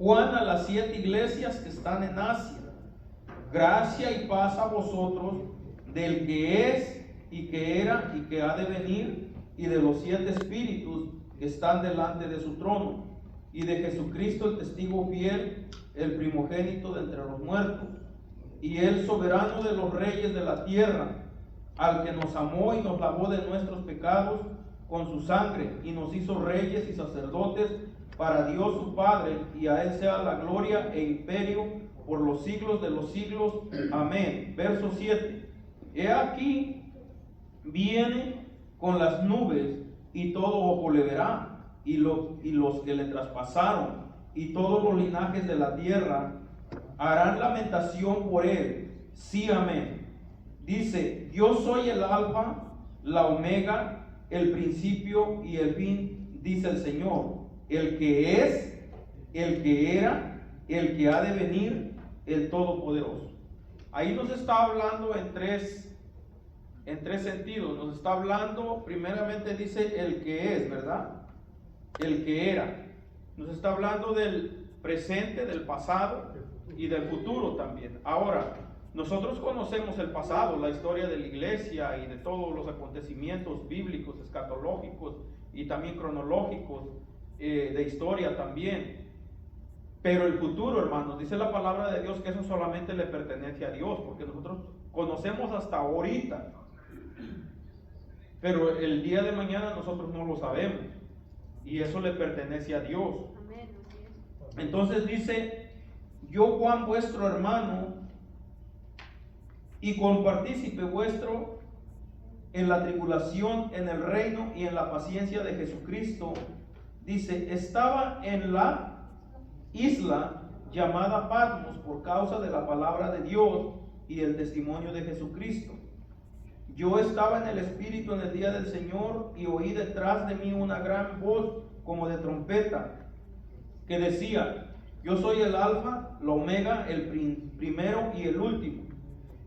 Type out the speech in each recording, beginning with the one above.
Juan a las 7 iglesias que están en Asia. Gracia y paz a vosotros del que es y que era y que ha de venir, y de los 7 espíritus que están delante de su trono, y de Jesucristo el testigo fiel, el primogénito de entre los muertos, y el soberano de los reyes de la tierra, al que nos amó y nos lavó de nuestros pecados con su sangre, y nos hizo reyes y sacerdotes para Dios su Padre, y a él sea la gloria e imperio por los siglos de los siglos. Amén. Verso 7. He aquí viene con las nubes, y todo ojo le verá, y los que le traspasaron, y todos los linajes de la tierra harán lamentación por él. Sí, amén. Dice: yo soy el alfa, la omega, el principio y el fin, dice el Señor, el que es, el que era, el que ha de venir, el Todopoderoso. Ahí nos está hablando en tres sentidos. Nos está hablando, primeramente dice el que es, ¿verdad? El que era. Nos está hablando del presente, del pasado y del futuro también. Ahora, nosotros conocemos el pasado, la historia de la iglesia y de todos los acontecimientos bíblicos, escatológicos y también cronológicos, de historia también. Pero el futuro, hermanos, dice la palabra de Dios que eso solamente le pertenece a Dios, porque nosotros conocemos hasta ahorita, pero el día de mañana nosotros no lo sabemos, y eso le pertenece a Dios. Entonces dice: yo, Juan, vuestro hermano y compartícipe vuestro en la tribulación, en el reino y en la paciencia de Jesucristo, dice, estaba en la isla llamada Patmos por causa de la palabra de Dios y el testimonio de Jesucristo. Yo estaba en el Espíritu en el día del Señor, y oí detrás de mí una gran voz como de trompeta, que decía: yo soy el alfa, la omega, el primero y el último.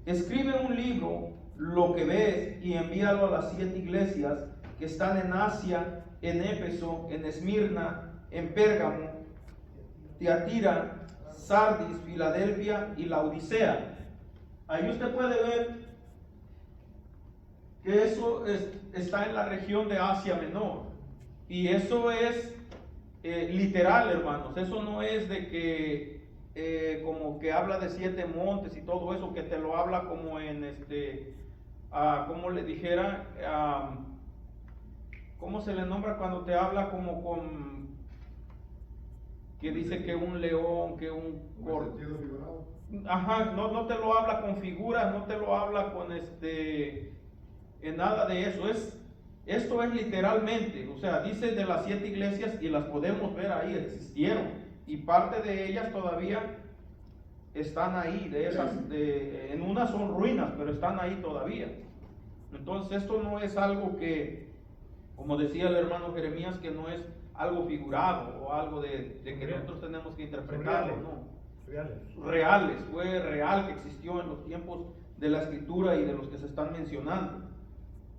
Escribe un libro lo que ves y envíalo a las 7 iglesias que están en Asia, en Éfeso, en Esmirna, en Pérgamo, Tiatira, Sardis, Filadelfia y Laodicea. Ahí usted puede ver que eso está en la región de Asia Menor, y eso es literal, hermanos. Eso no es de que como que habla de 7 montes y todo eso, que te lo habla como en como le dijera, ¿cómo se le nombra cuando te habla como con, que dice que un león, que un corzo? Ajá, no te lo habla con figuras, no te lo habla con en nada de eso. Esto es literalmente, o sea, dice de las 7 iglesias, y las podemos ver ahí, existieron, y parte de ellas todavía están ahí, en unas son ruinas, pero están ahí todavía. Entonces esto no es algo que, como decía el hermano Jeremías, que no es algo figurado o algo de que nosotros tenemos que interpretarlo, no. Reales, fue real, que existió en los tiempos de la escritura y de los que se están mencionando.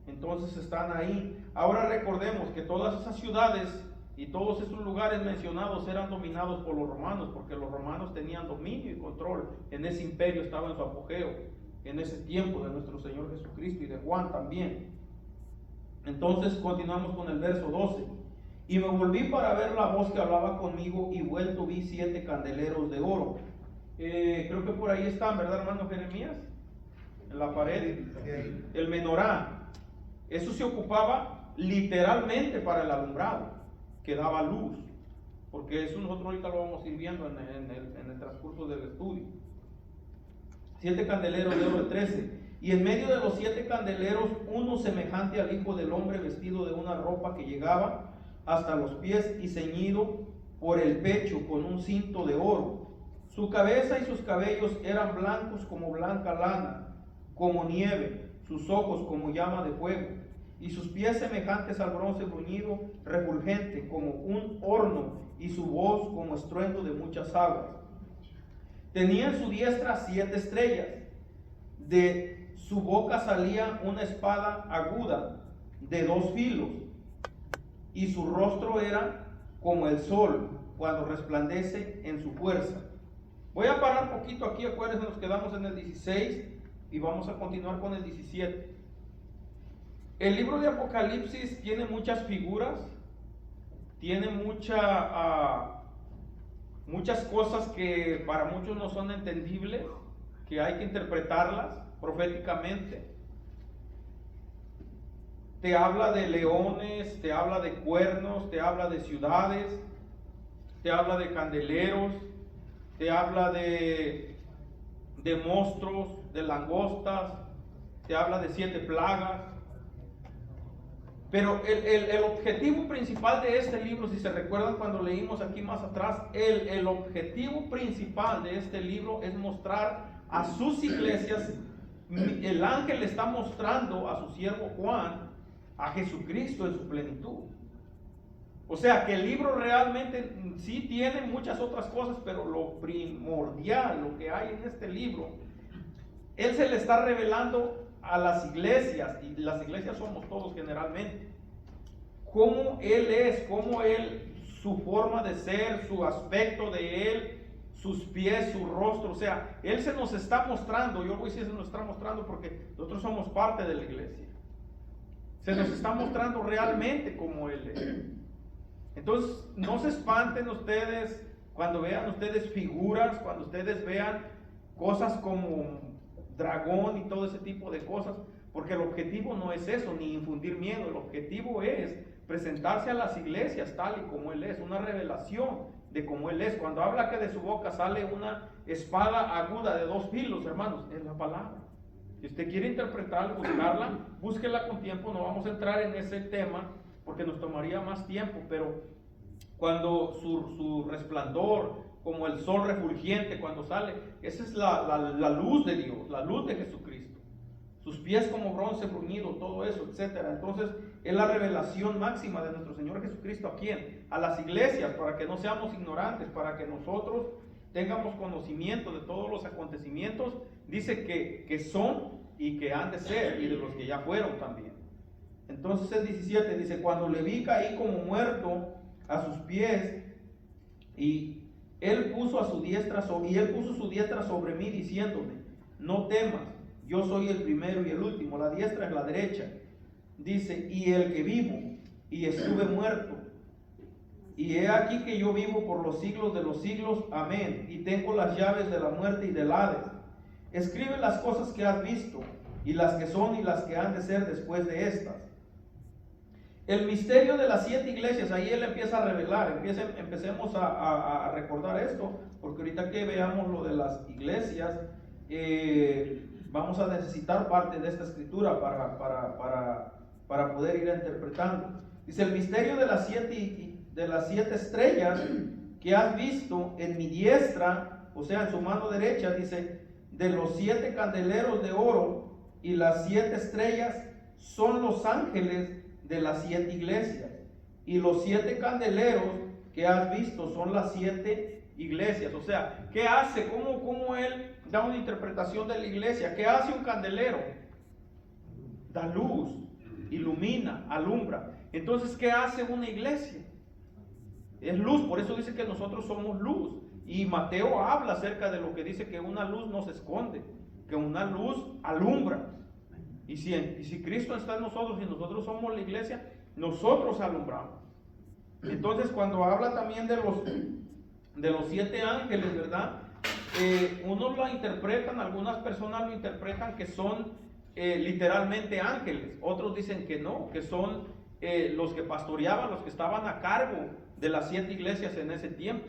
Entonces están ahí. Ahora recordemos que todas esas ciudades y todos esos lugares mencionados eran dominados por los romanos, porque los romanos tenían dominio y control en ese imperio, estaba en su apogeo en ese tiempo de nuestro Señor Jesucristo y de Juan también. Entonces continuamos con el verso 12. Y me volví para ver la voz que hablaba conmigo, y vuelto vi 7 candeleros de oro. Creo que por ahí están, ¿verdad, hermano Jeremías? En la pared. El menorá. Eso se ocupaba literalmente para el alumbrado, que daba luz, porque eso nosotros ahorita lo vamos a ir viendo en el transcurso del estudio. 7 candeleros de oro, 13. Y en medio de los 7 candeleros, uno semejante al Hijo del Hombre, vestido de una ropa que llegaba hasta los pies y ceñido por el pecho con un cinto de oro. Su cabeza y sus cabellos eran blancos como blanca lana, como nieve, sus ojos como llama de fuego, y sus pies semejantes al bronce bruñido, refulgente como un horno, y su voz como estruendo de muchas aguas. Tenía en su diestra 7 estrellas, de su boca salía una espada aguda de 2 filos, y su rostro era como el sol, cuando resplandece en su fuerza. Voy a parar un poquito aquí, acuérdense, nos quedamos en el 16 y vamos a continuar con el 17. El libro de Apocalipsis tiene muchas figuras, tiene muchas cosas que para muchos no son entendibles, que hay que interpretarlas proféticamente. Te habla de leones, te habla de cuernos, te habla de ciudades, te habla de candeleros, te habla de monstruos, de langostas, te habla de 7 plagas. Pero el objetivo principal de este libro, si se recuerdan cuando leímos aquí más atrás, el objetivo principal de este libro es mostrar a sus iglesias. El ángel le está mostrando a su siervo Juan a Jesucristo en su plenitud. O sea que el libro realmente sí tiene muchas otras cosas, pero lo primordial, lo que hay en este libro, él se le está revelando a las iglesias, y las iglesias somos todos generalmente, cómo él es, cómo él, su forma de ser, su aspecto de él, sus pies, su rostro. O sea, él se nos está mostrando. Yo voy a decir se nos está mostrando porque nosotros somos parte de la iglesia. Se nos está mostrando realmente como él es. Entonces, no se espanten ustedes cuando vean ustedes figuras, cuando ustedes vean cosas como dragón y todo ese tipo de cosas, porque el objetivo no es eso, ni infundir miedo. El objetivo es presentarse a las iglesias tal y como él es, una revelación de cómo él es. Cuando habla que de su boca sale una espada aguda de 2 filos, hermanos, es la palabra. Si usted quiere interpretarla, buscarla, búsquela con tiempo. No vamos a entrar en ese tema porque nos tomaría más tiempo, pero cuando su resplandor, como el sol refulgente cuando sale, esa es la luz de Dios, la luz de Jesucristo. Sus pies como bronce bruñido, todo eso, etcétera. Entonces, es la revelación máxima de nuestro Señor Jesucristo. ¿A quién? A las iglesias, para que no seamos ignorantes, para que nosotros tengamos conocimiento de todos los acontecimientos. Dice que son y que han de ser, y de los que ya fueron también. Entonces el 17 dice: cuando le vi caí como muerto a sus pies, y él puso su diestra sobre mí, diciéndome: no temas, yo soy el primero y el último. La diestra es la derecha. Dice: y el que vivo, y estuve muerto, y he aquí que yo vivo por los siglos de los siglos, amén, y tengo las llaves de la muerte y del Hades. Escribe las cosas que has visto, y las que son y las que han de ser después de estas. El misterio de las 7 iglesias, ahí él empieza a revelar. Empecemos a recordar esto, porque ahorita que veamos lo de las iglesias, vamos a necesitar parte de esta escritura para poder ir interpretando. Dice: el misterio de las 7 estrellas que has visto en mi diestra, o sea, en su mano derecha, dice, de los 7 candeleros de oro, y las 7 estrellas son los ángeles de las 7 iglesias, y los 7 candeleros que has visto son las 7 iglesias. O sea, ¿qué hace? ¿Cómo él da una interpretación de la iglesia? ¿Qué hace un candelero? Da luz, ilumina, alumbra. Entonces, ¿qué hace una iglesia? Es luz. Por eso dice que nosotros somos luz. Y Mateo habla acerca de lo que dice, que una luz no se esconde, que una luz alumbra. Y si Cristo está en nosotros y nosotros somos la iglesia, nosotros alumbramos. Entonces, cuando habla también de los 7 ángeles, ¿verdad? Unos lo interpretan, algunas personas lo interpretan que son literalmente ángeles. Otros dicen que no, que son los que pastoreaban, los que estaban a cargo de las 7 iglesias en ese tiempo.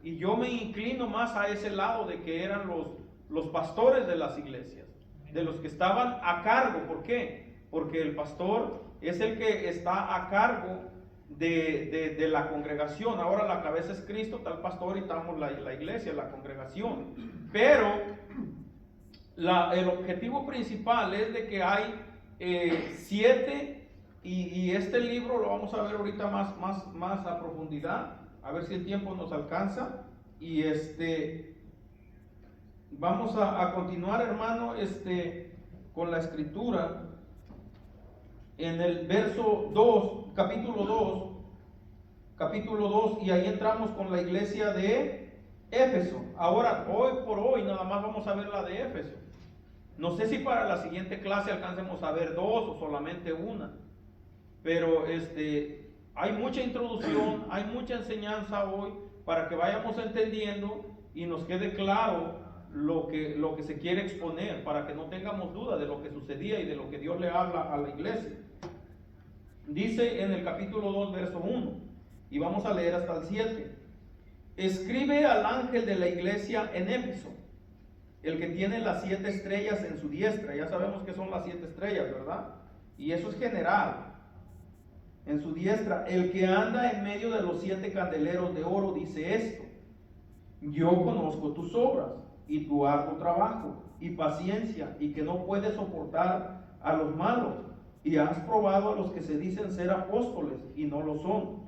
Y yo me inclino más a ese lado de que eran los pastores de las iglesias, de los que estaban a cargo. ¿Por qué? Porque el pastor es el que está a cargo de la congregación. Ahora la cabeza es Cristo, está el pastor y estamos la iglesia, la congregación. Pero el objetivo principal es de que hay 7, y este libro lo vamos a ver ahorita más a profundidad, a ver si el tiempo nos alcanza. Y vamos a continuar, hermano, con la escritura. En el verso 2, capítulo 2, capítulo 2, y ahí entramos con la iglesia de Éfeso. Ahora, hoy por hoy, nada más vamos a ver la de Éfeso. No sé si para la siguiente clase alcancemos a ver dos o solamente una, pero hay mucha introducción, hay mucha enseñanza hoy para que vayamos entendiendo y nos quede claro lo que se quiere exponer, para que no tengamos duda de lo que sucedía y de lo que Dios le habla a la iglesia. Dice en el capítulo 2, verso 1, y vamos a leer hasta el 7. Escribe al ángel de la iglesia en Éfeso, el que tiene las 7 estrellas en su diestra. Ya sabemos que son las 7 estrellas, ¿verdad? Y eso es general. En su diestra, el que anda en medio de los 7 candeleros de oro, dice esto: yo conozco tus obras y tu arduo trabajo y paciencia, y que no puedes soportar a los malos, y has probado a los que se dicen ser apóstoles y no lo son,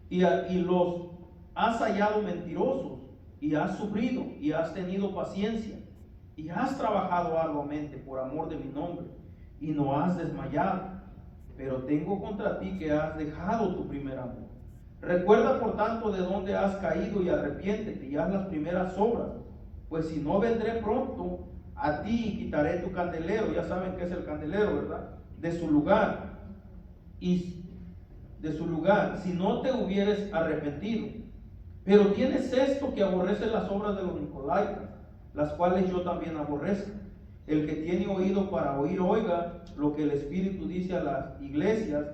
y los has hallado mentirosos, y has sufrido y has tenido paciencia, y has trabajado arduamente por amor de mi nombre, y no has desmayado. Pero tengo contra ti que has dejado tu primer amor. Recuerda por tanto de dónde has caído y arrepiéntete y haz las primeras obras, pues si no, vendré pronto a ti y quitaré tu candelero. Ya saben qué es el candelero, ¿verdad? De su lugar, y de su lugar, si no te hubieres arrepentido. Pero tienes esto, que aborrece las obras de los nicolaítas, las cuales yo también aborrezco. El que tiene oído para oír, oiga lo que el Espíritu dice a las iglesias.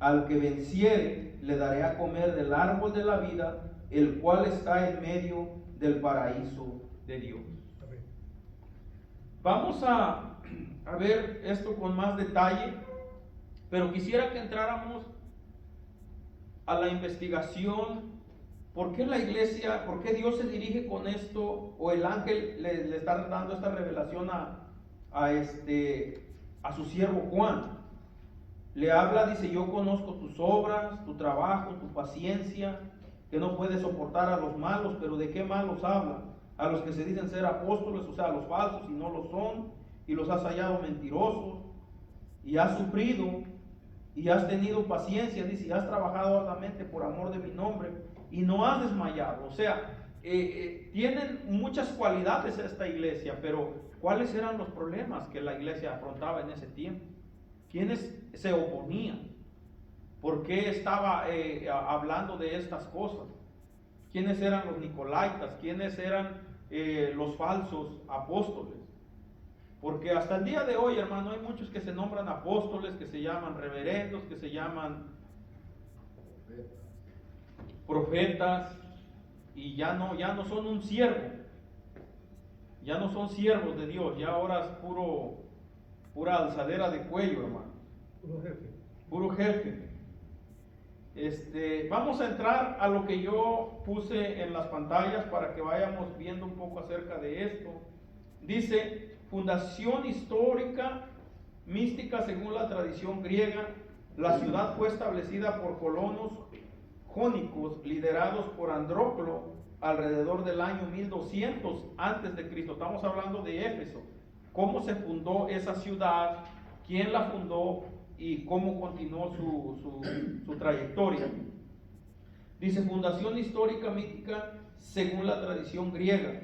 Al que venciere, le daré a comer del árbol de la vida, el cual está en medio del paraíso de Dios. Vamos a ver esto con más detalle, pero quisiera que entráramos a la investigación. ¿Por qué la iglesia, por qué Dios se dirige con esto, o el ángel le está dando esta revelación a su siervo Juan? Le habla, dice: yo conozco tus obras, tu trabajo, tu paciencia, que no puedes soportar a los malos. Pero ¿de qué malos habla? A los que se dicen ser apóstoles, o sea, a los falsos y no lo son, y los has hallado mentirosos, y has sufrido y has tenido paciencia, dice, y has trabajado arduamente por amor de mi nombre, y no has desmayado. O sea, tienen muchas cualidades esta iglesia, pero ¿cuáles eran los problemas que la iglesia afrontaba en ese tiempo? ¿Quiénes se oponían? ¿Por qué estaba hablando de estas cosas? ¿Quiénes eran los nicolaítas? ¿Quiénes eran los falsos apóstoles? Porque hasta el día de hoy, hermano, hay muchos que se nombran apóstoles, que se llaman reverendos, que se llaman profetas, y ya no son un siervo, ya no son siervos de Dios, ya ahora es pura alzadera de cuello, hermano. Puro jefe. Vamos a entrar a lo que yo puse en las pantallas para que vayamos viendo un poco acerca de esto. Dice: fundación histórica, mística según la tradición griega. La ciudad fue establecida por colonos jónicos liderados por Andróclo alrededor del año 1200 antes de Cristo. Estamos hablando de Éfeso. ¿Cómo se fundó esa ciudad? ¿Quién la fundó? Y cómo continuó su trayectoria. Dice: fundación histórica mítica según la tradición griega.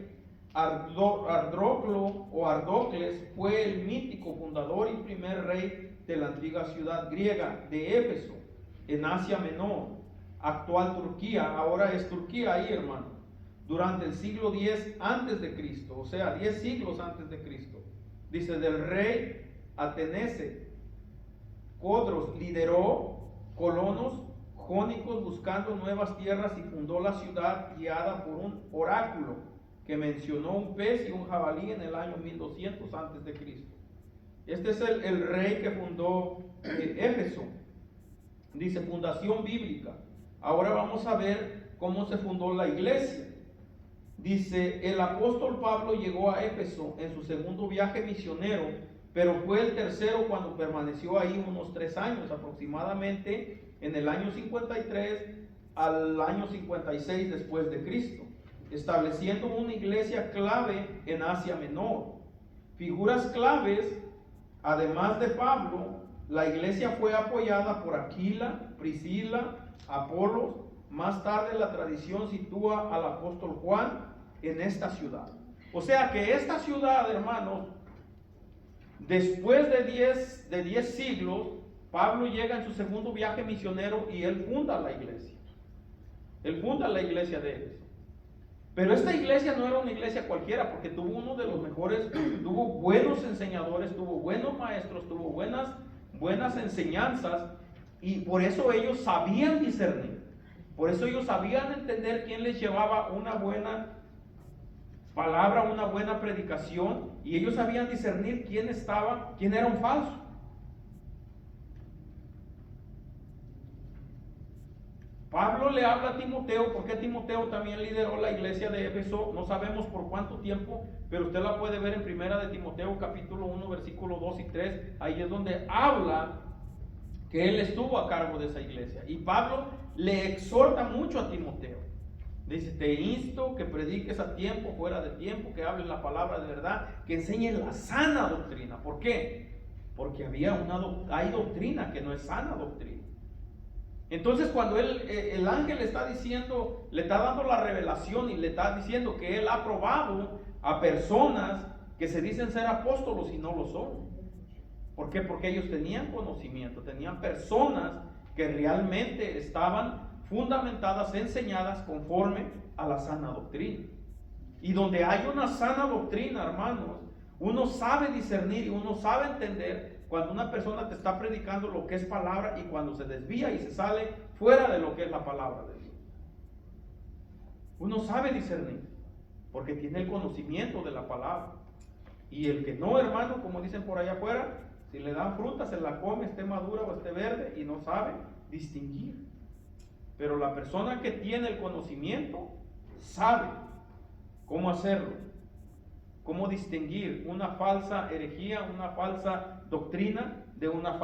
Andróclo o Ardocles fue el mítico fundador y primer rey de la antigua ciudad griega de Éfeso, en Asia Menor, actual Turquía. Ahora es Turquía ahí, hermano. Durante el siglo X antes de Cristo, o sea, 10 siglos antes de Cristo. Dice: del rey Atenese, Codros lideró colonos jónicos buscando nuevas tierras y fundó la ciudad guiada por un oráculo que mencionó un pez y un jabalí en el año 1200 antes de Cristo. Este es el rey que fundó Éfeso. Dice: fundación bíblica. Ahora vamos a ver cómo se fundó la iglesia. Dice: el apóstol Pablo llegó a Éfeso en su segundo viaje misionero, pero fue el tercero cuando permaneció ahí unos 3 años aproximadamente, en el año 53 al año 56 después de Cristo, estableciendo una iglesia clave en Asia Menor. Figuras claves, además de Pablo, la iglesia fue apoyada por Aquila, Priscila Apolos. Más tarde la tradición sitúa al apóstol Juan en esta ciudad. O sea que esta ciudad, hermanos, después de 10 siglos, Pablo llega en su segundo viaje misionero y él funda la iglesia. Él funda la iglesia de Éfeso. Pero esta iglesia no era una iglesia cualquiera, porque tuvo uno de los mejores, tuvo buenos enseñadores, tuvo buenos maestros, tuvo buenas enseñanzas, y por eso ellos sabían discernir. Por eso ellos sabían entender quién les llevaba una buena palabra, una buena predicación, y ellos sabían discernir quién era un falso. Pablo le habla a Timoteo, porque Timoteo también lideró la iglesia de Éfeso, no sabemos por cuánto tiempo, pero usted la puede ver en primera de Timoteo capítulo 1 versículo 2 y 3, ahí es donde habla que él estuvo a cargo de esa iglesia. Y Pablo le exhorta mucho a Timoteo. Dice, te insto que prediques a tiempo, fuera de tiempo, que hables la palabra de verdad, que enseñes la sana doctrina. ¿Por qué? Porque hay doctrina que no es sana doctrina. Entonces cuando el ángel le está diciendo, le está dando la revelación y le está diciendo que él ha probado a personas que se dicen ser apóstolos y no lo son. ¿Por qué? Porque ellos tenían conocimiento, tenían personas que realmente estaban fundamentadas, enseñadas conforme a la sana doctrina. Y donde hay una sana doctrina, hermanos, uno sabe discernir y uno sabe entender cuando una persona te está predicando lo que es palabra y cuando se desvía y se sale fuera de lo que es la palabra de Dios. Uno sabe discernir porque tiene el conocimiento de la palabra. Y el que no, hermano, como dicen por allá afuera, si le dan fruta se la come, esté madura o esté verde, y no sabe distinguir. Pero la persona que tiene el conocimiento sabe cómo hacerlo, cómo distinguir una falsa herejía, una falsa doctrina de una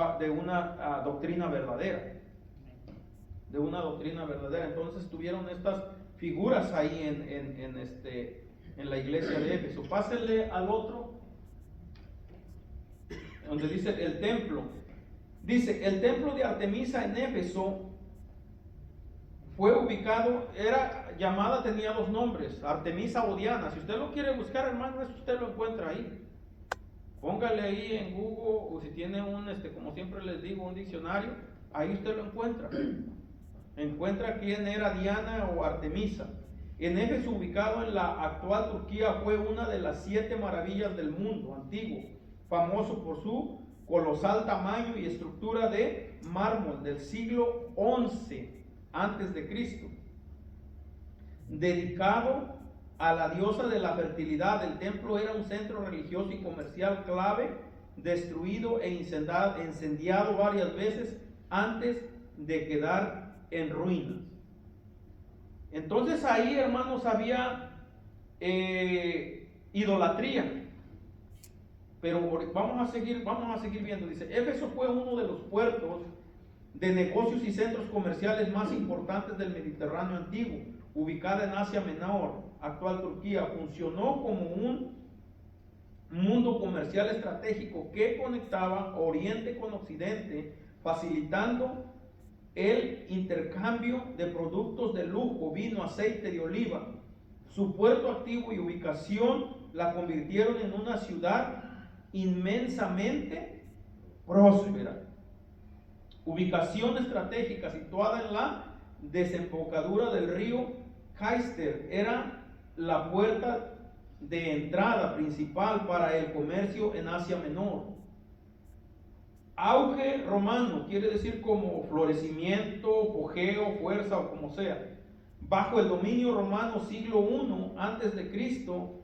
doctrina verdadera. De una doctrina verdadera. Entonces tuvieron estas figuras ahí en la iglesia de Éfeso. Pásenle al otro, donde dice el templo. Dice, el templo de Artemisa en Éfeso fue ubicado, tenía dos nombres, Artemisa o Diana. Si usted lo quiere buscar, hermano, eso usted lo encuentra ahí. Póngale ahí en Google, o si tiene como siempre les digo, un diccionario, ahí usted lo encuentra. Encuentra quién era Diana o Artemisa. En Éfeso, ubicado en la actual Turquía, fue una de las 7 maravillas del mundo antiguo, famoso por su colosal tamaño y estructura de mármol del siglo XI antes de Cristo. Dedicado a la diosa de la fertilidad, el templo era un centro religioso y comercial clave, destruido e incendiado varias veces antes de quedar en ruinas. Entonces ahí, hermanos, había idolatría. Pero vamos a seguir viendo. Dice, Éfeso fue uno de los puertos de negocios y centros comerciales más importantes del Mediterráneo antiguo, ubicada en Asia Menor, actual Turquía. Funcionó como un mundo comercial estratégico que conectaba Oriente con Occidente, facilitando el intercambio de productos de lujo, vino, aceite de oliva. Su puerto activo y ubicación la convirtieron en una ciudad inmensamente próspera. Ubicación estratégica situada en la desembocadura del río Cayster, era la puerta de entrada principal para el comercio en Asia Menor. Auge romano quiere decir como florecimiento, apogeo, fuerza o como sea. Bajo el dominio romano, siglo I antes de Cristo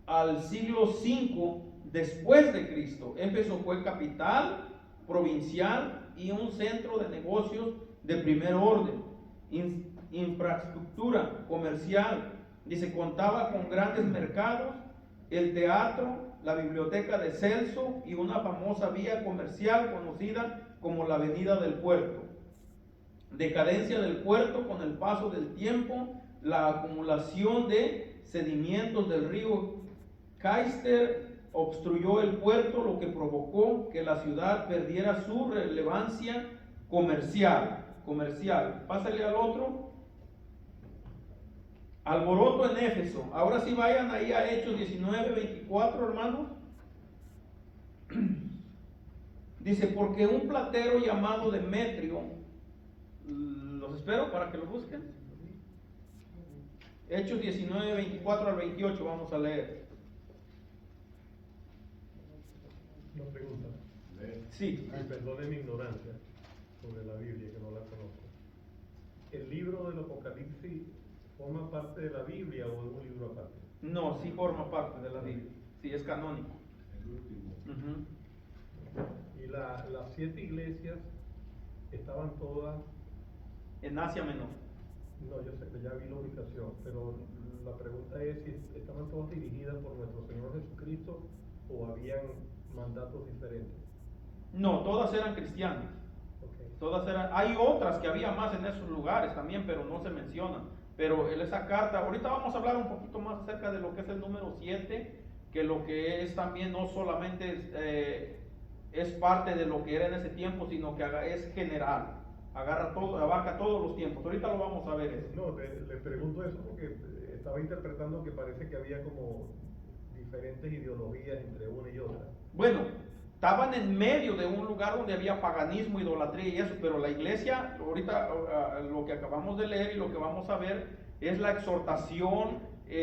al siglo V después de Cristo, Éfeso fue capital provincial y un centro de negocios de primer orden. Infraestructura comercial, dice, contaba con grandes mercados, el teatro, la biblioteca de Celso y una famosa vía comercial conocida como la Avenida del Puerto. Decadencia del puerto con el paso del tiempo, la acumulación de sedimentos del río Cayster obstruyó el puerto, lo que provocó que la ciudad perdiera su relevancia comercial. comercial. Pásale al otro. Alboroto en Éfeso. Ahora sí vayan ahí a Hechos 19:24, hermanos. Dice, porque un platero llamado Demetrio, los espero para que lo busquen. Hechos 19:24 al 28, vamos a leer. Una pregunta. Sí. Y perdone mi ignorancia sobre la Biblia, que no la conozco. ¿El libro del Apocalipsis forma parte de la Biblia o es un libro aparte? No, sí forma parte de la Biblia. Sí, es canónico. El último. Y las 7 iglesias estaban todas... En Asia Menor. No, yo sé que ya vi la ubicación, pero la pregunta es si estaban todas dirigidas por nuestro Señor Jesucristo o habían mandatos diferentes. No, todas eran cristianas. Okay. Todas eran, hay otras que había más en esos lugares también, pero no se mencionan. Pero esa carta, ahorita vamos a hablar un poquito más acerca de lo que es el número 7, que lo que es también no solamente es parte de lo que era en ese tiempo, sino que es general, agarra todo, abarca todos los tiempos. Ahorita lo vamos a ver eso. No, le pregunto eso porque estaba interpretando que parece que había como diferentes ideologías entre una y otra. Bueno, estaban en medio de un lugar donde había paganismo, idolatría y eso, pero la iglesia, ahorita lo que acabamos de leer y lo que vamos a ver es la exhortación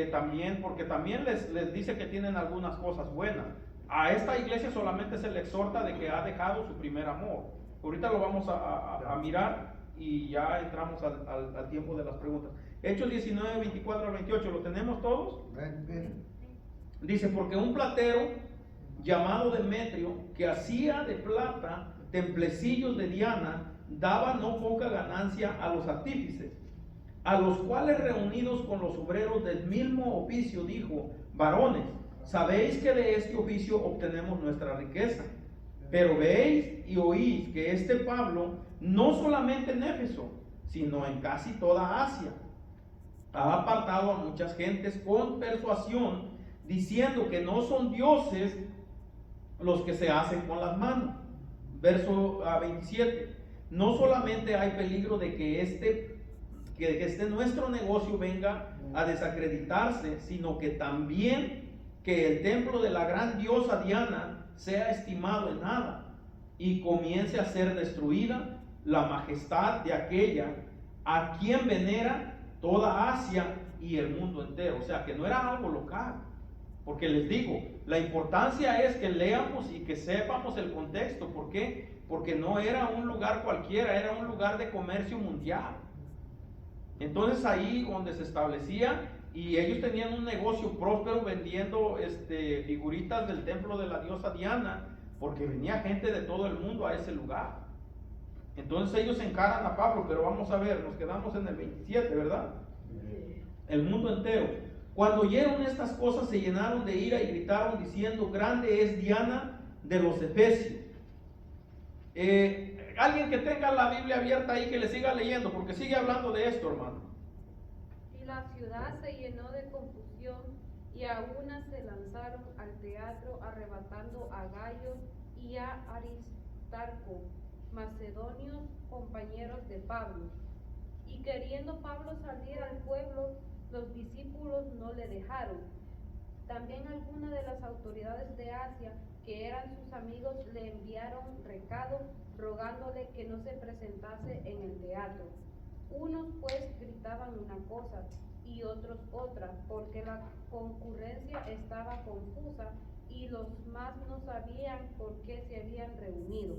también, porque también les dice que tienen algunas cosas buenas. A esta iglesia solamente se le exhorta de que ha dejado su primer amor. Ahorita lo vamos a mirar y ya entramos al tiempo de las preguntas. Hechos 19:24 al 28, ¿lo tenemos todos? Dice, porque un platero llamado Demetrio, que hacía de plata templecillos de Diana, daba no poca ganancia a los artífices, a los cuales reunidos con los obreros del mismo oficio dijo, varones, sabéis que de este oficio obtenemos nuestra riqueza, pero veis y oís que este Pablo, no solamente en Éfeso, sino en casi toda Asia, ha apartado a muchas gentes con persuasión, diciendo que no son dioses los que se hacen con las manos. Verso 27. No solamente hay peligro de que este nuestro negocio venga a desacreditarse, sino que también que el templo de la gran diosa Diana sea estimado en nada y comience a ser destruida la majestad de aquella a quien venera toda Asia y el mundo entero. O sea que no era algo local. Porque les digo, la importancia es que leamos y que sepamos el contexto. ¿Por qué? Porque no era un lugar cualquiera, era un lugar de comercio mundial. Entonces ahí donde se establecía, y ellos tenían un negocio próspero vendiendo figuritas del templo de la diosa Diana, porque venía gente de todo el mundo a ese lugar. Entonces ellos encaran a Pablo, pero vamos a ver, nos quedamos en el 27, ¿verdad? El mundo entero. Cuando oyeron estas cosas se llenaron de ira y gritaron diciendo, grande es Diana de los Efesios. Alguien que tenga la Biblia abierta ahí que le siga leyendo, porque sigue hablando de esto, hermano. Y la ciudad se llenó de confusión y a una se lanzaron al teatro arrebatando a Gayo y a Aristarco, macedonios compañeros de Pablo. Y queriendo Pablo salir al pueblo, los discípulos no le dejaron. También algunas de las autoridades de Asia, que eran sus amigos, le enviaron recado rogándole que no se presentase en el teatro. Unos pues gritaban una cosa y otros otra, porque la concurrencia estaba confusa y los más no sabían por qué se habían reunido.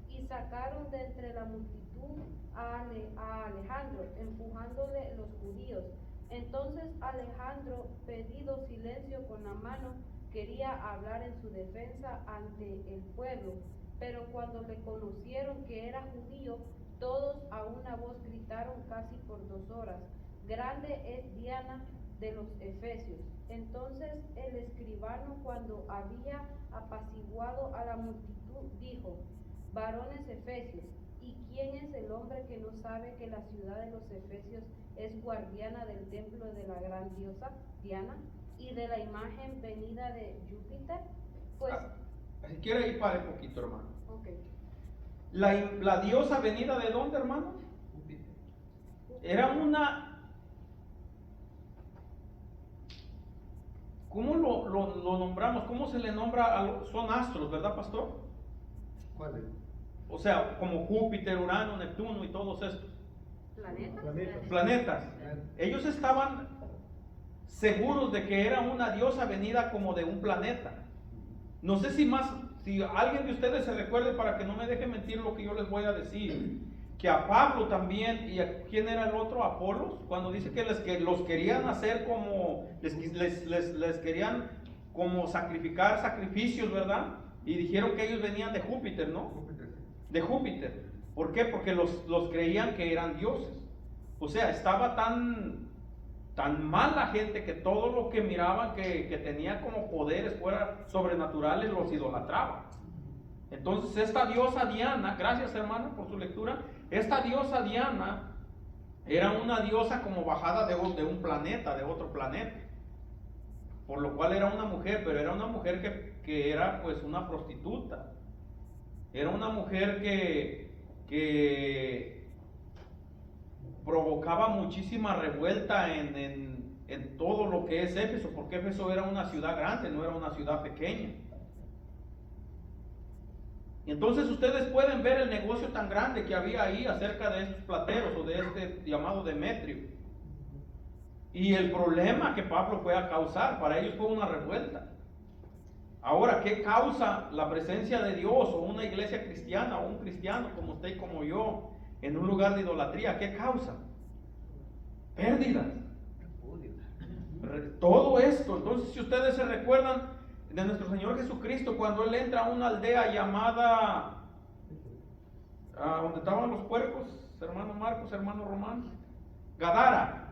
Y sacaron de entre la multitud a Alejandro, empujándole los judíos. Entonces Alejandro, pedido silencio con la mano, quería hablar en su defensa ante el pueblo, pero cuando le conocieron que era judío, todos a una voz gritaron casi por 2 horas, grande es Diana de los Efesios. Entonces el escribano, cuando había apaciguado a la multitud, dijo, varones Efesios, ¿y quién es el hombre que no sabe que la ciudad de los Efesios es guardiana del templo de la gran diosa Diana y de la imagen venida de Júpiter? Pues, si quiere ir para un poquito, hermano. okay. La diosa venida de dónde, hermano? era una, ¿cómo lo nombramos? ¿Cómo se le nombra son astros, ¿verdad, pastor? ¿Cuáles? O sea, como Júpiter, Urano, Neptuno y todos estos planetas. Ellos estaban seguros de que era una diosa venida como de un planeta. No sé si alguien de ustedes se recuerde, para que no me deje mentir lo que yo les voy a decir, que a Pablo también, y a quién era el otro, Apolos, cuando dice que los querían hacer como, les querían como sacrificar sacrificios, ¿verdad? Y dijeron que ellos venían de Júpiter, ¿no? De Júpiter. ¿Por qué? Porque los creían que eran dioses. O sea, estaba tan mal la gente que todo lo que miraban que tenía como poderes fuera sobrenaturales los idolatraban. Entonces esta diosa Diana, gracias hermano por su lectura, esta diosa Diana era una diosa como bajada de un planeta, de otro planeta, por lo cual era una mujer, pero era una mujer que era pues una prostituta, era una mujer que provocaba muchísima revuelta en todo lo que es Éfeso, porque Éfeso era una ciudad grande, no era una ciudad pequeña. Y entonces ustedes pueden ver el negocio tan grande que había ahí acerca de estos plateros o de este llamado Demetrio. Y el problema que Pablo fue a causar, para ellos fue una revuelta. Ahora, ¿qué causa la presencia de Dios o una iglesia cristiana o un cristiano como usted y como yo en un lugar de idolatría? ¿Qué causa? Pérdidas. Todo esto. Entonces, si ustedes se recuerdan de nuestro Señor Jesucristo, cuando Él entra a una aldea llamada, donde estaban los puercos, hermano Marcos, hermano Román, Gadara.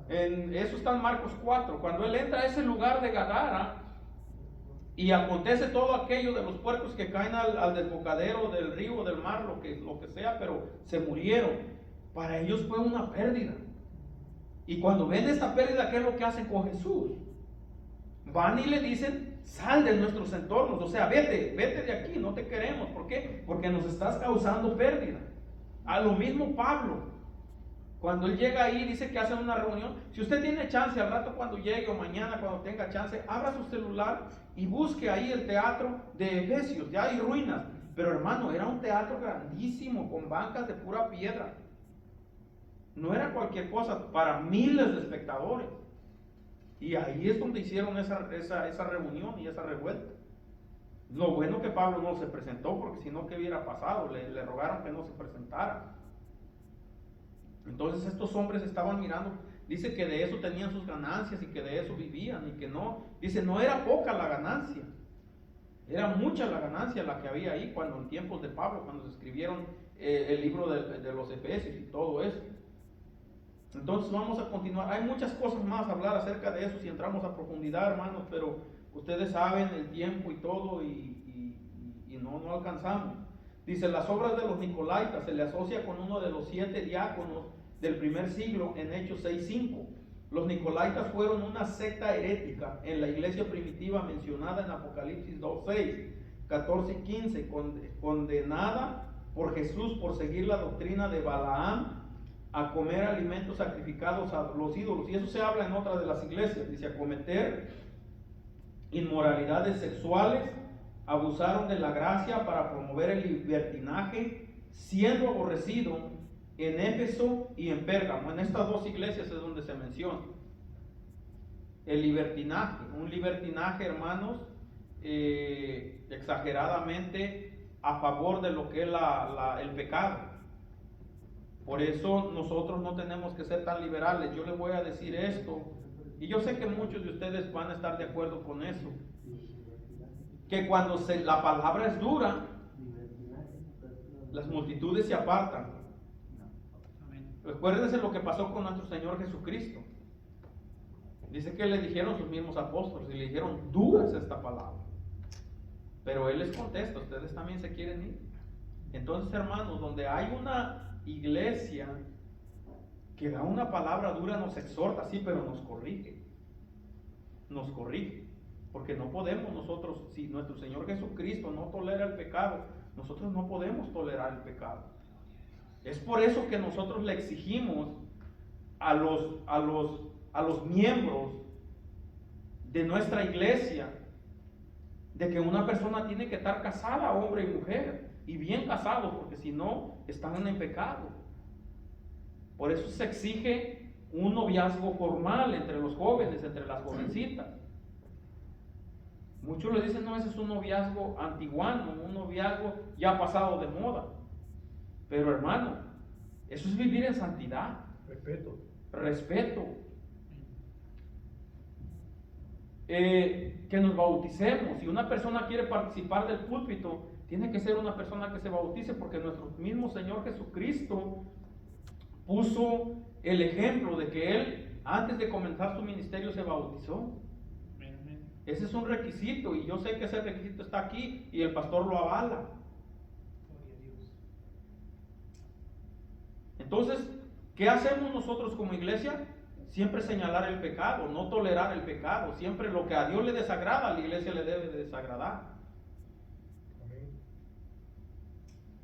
Eso está en Marcos 4. Cuando Él entra a ese lugar de Gadara, y acontece todo aquello de los puercos que caen al desbocadero del río o del mar, lo que sea, pero se murieron. Para ellos fue una pérdida. Y cuando ven esta pérdida, ¿qué es lo que hacen con Jesús? Van y le dicen, sal de nuestros entornos, o sea, vete de aquí, no te queremos. ¿Por qué? Porque nos estás causando pérdida. A lo mismo Pablo, cuando él llega ahí, dice que hacen una reunión. Si usted tiene chance, al rato cuando llegue o mañana cuando tenga chance, abra su celular y busque ahí el teatro de Efesios. Ya hay ruinas, pero hermano, era un teatro grandísimo, con bancas de pura piedra. No era cualquier cosa, para miles de espectadores. Y ahí es donde hicieron esa reunión y esa revuelta. Lo bueno que Pablo no se presentó, porque si no, ¿qué hubiera pasado? Le rogaron que no se presentara. Entonces estos hombres estaban mirando, dice que de eso tenían sus ganancias y que de eso vivían, y que no, dice, no era poca la ganancia, era mucha la ganancia la que había ahí cuando en tiempos de Pablo, cuando se escribieron el libro de los Efesios y todo eso. Entonces vamos a continuar. Hay muchas cosas más a hablar acerca de eso si entramos a profundidad, hermanos, pero ustedes saben el tiempo y todo y no alcanzamos. Dice, las obras de los Nicolaitas se le asocia con uno de los 7 diáconos del primer siglo en Hechos 6:5. Los Nicolaitas fueron una secta herética en la iglesia primitiva mencionada en Apocalipsis 2:6, 14 y 15, condenada por Jesús por seguir la doctrina de Balaam a comer alimentos sacrificados a los ídolos. Y eso se habla en otra de las iglesias. Dice, a cometer inmoralidades sexuales, abusaron de la gracia para promover el libertinaje, siendo aborrecido en Éfeso y en Pérgamo. En estas dos iglesias es donde se menciona el libertinaje. Un libertinaje, hermanos, exageradamente a favor de lo que es el pecado. Por eso nosotros no tenemos que ser tan liberales. Yo les voy a decir esto, y yo sé que muchos de ustedes van a estar de acuerdo con eso, que cuando la palabra es dura, las multitudes se apartan. Recuérdense lo que pasó con nuestro Señor Jesucristo. Dice que le dijeron sus mismos apóstoles y le dijeron, dura es esta palabra. Pero Él les contesta, ustedes también se quieren ir. Entonces, hermanos, donde hay una iglesia que da una palabra dura, nos exhorta, sí, pero nos corrige. Nos corrige. Porque no podemos nosotros, si nuestro Señor Jesucristo no tolera el pecado, nosotros no podemos tolerar el pecado. Es por eso que nosotros le exigimos a los miembros de nuestra iglesia de que una persona tiene que estar casada, hombre y mujer, y bien casados, porque si no, están en pecado. Por eso se exige un noviazgo formal entre los jóvenes, entre las jovencitas. Muchos le dicen, no, ese es un noviazgo antiguano, un noviazgo ya pasado de moda. Pero hermano, eso es vivir en santidad. Respeto. Que nos bauticemos. Si una persona quiere participar del púlpito, tiene que ser una persona que se bautice, porque nuestro mismo Señor Jesucristo puso el ejemplo de que Él, antes de comenzar su ministerio, se bautizó. Ese es un requisito, y yo sé que ese requisito está aquí y el pastor lo avala. Entonces, ¿qué hacemos nosotros como iglesia? Siempre señalar el pecado, no tolerar el pecado. Siempre lo que a Dios le desagrada, a la iglesia le debe de desagradar. Amén.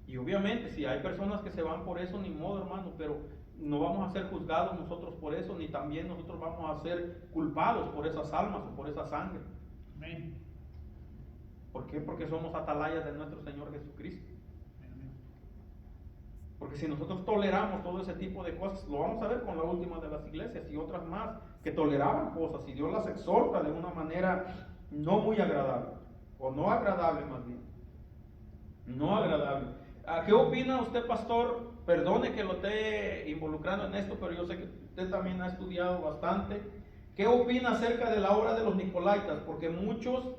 Y obviamente, si hay personas que se van por eso, ni modo, hermano, pero no vamos a ser juzgados nosotros por eso, ni también nosotros vamos a ser culpados por esas almas o por esa sangre. Amén. ¿Por qué? Porque somos atalayas de nuestro Señor Jesucristo. Porque si nosotros toleramos todo ese tipo de cosas, lo vamos a ver con la última de las iglesias y otras más, que toleraban cosas, y Dios las exhorta de una manera no muy agradable, o no agradable más bien, no agradable. ¿Qué opina usted, pastor? Perdone que lo esté involucrando en esto, pero yo sé que usted también ha estudiado bastante. ¿Qué opina acerca de la obra de los Nicolaitas? Porque muchos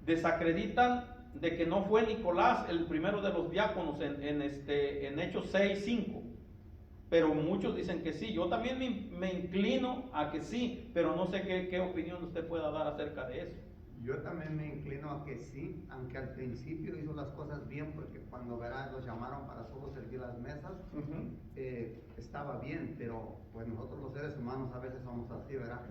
desacreditan de que no fue Nicolás el primero de los diáconos en Hechos 6:5, pero muchos dicen que sí. Yo también me inclino a que sí, pero no sé qué opinión usted pueda dar acerca de eso. Yo también me inclino a que sí, aunque al principio hizo las cosas bien, porque cuando los llamaron para solo servir las mesas, estaba bien, pero pues nosotros los seres humanos a veces somos así, ¿verdad?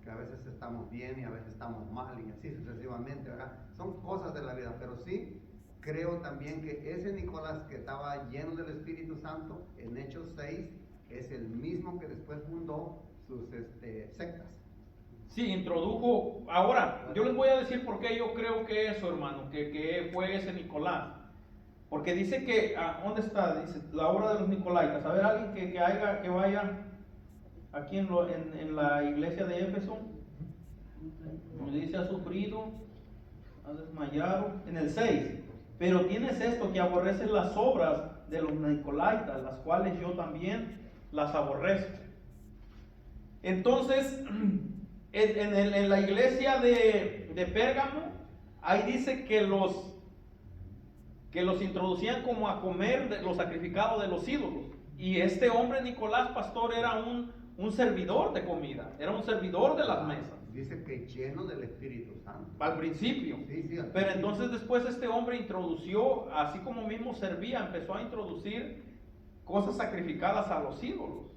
Que a veces estamos bien y a veces estamos mal, y así sucesivamente, ¿verdad? Son cosas de la vida, pero sí creo también que ese Nicolás que estaba lleno del Espíritu Santo en Hechos 6 es el mismo que después fundó sus sectas. Sí, introdujo. Ahora, yo les voy a decir por qué yo creo que eso, hermano, que fue ese Nicolás. Porque dice que, ¿dónde está? Dice, la obra de los Nicolaitas. A ver, alguien que vaya aquí en la iglesia de Éfeso. Me dice, ha sufrido, ha desmayado. En el 6. Pero tienes esto, que aborreces las obras de los Nicolaitas, las cuales yo también las aborrezco. Entonces, en la iglesia de Pérgamo, ahí dice que los introducían como a comer de los sacrificados de los ídolos. Y este hombre Nicolás, pastor, era un servidor de comida, era un servidor de las mesas. Dice que lleno del Espíritu Santo. Al principio. Sí, Pero entonces después este hombre introdució, así como mismo servía, empezó a introducir cosas sacrificadas a los ídolos.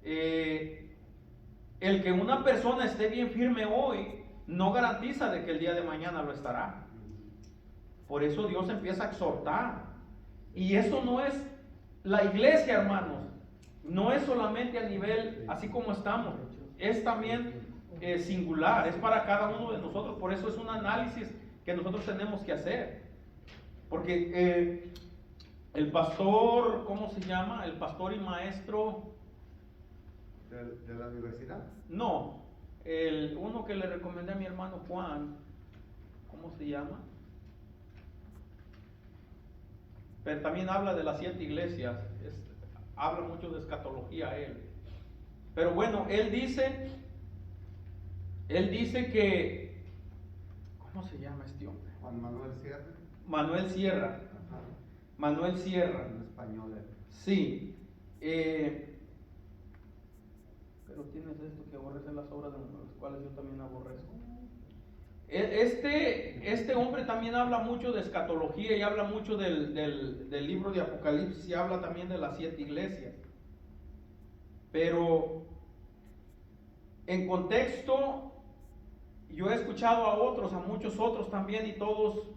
El que una persona esté bien firme hoy no garantiza de que el día de mañana lo estará. Por eso Dios empieza a exhortar. Y eso no es la iglesia, hermanos. No es solamente a nivel así como estamos. Es también singular. Es para cada uno de nosotros. Por eso es un análisis que nosotros tenemos que hacer. Porque el pastor, ¿cómo se llama? El pastor y maestro... ¿De la universidad? No, uno que le recomendé a mi hermano Juan, ¿cómo se llama? Pero también habla de las 7 iglesias, habla mucho de escatología él. Pero bueno, él dice que, ¿cómo se llama este hombre? Juan Manuel Sierra. Manuel Sierra. Ajá. Manuel Sierra. En español. Sí. Pero tienes esto, que aborrece las obras de las cuales yo también aborrezco. Este hombre también habla mucho de escatología y habla mucho del libro de Apocalipsis y habla también de las 7 iglesias. Pero en contexto, yo he escuchado a muchos otros también, y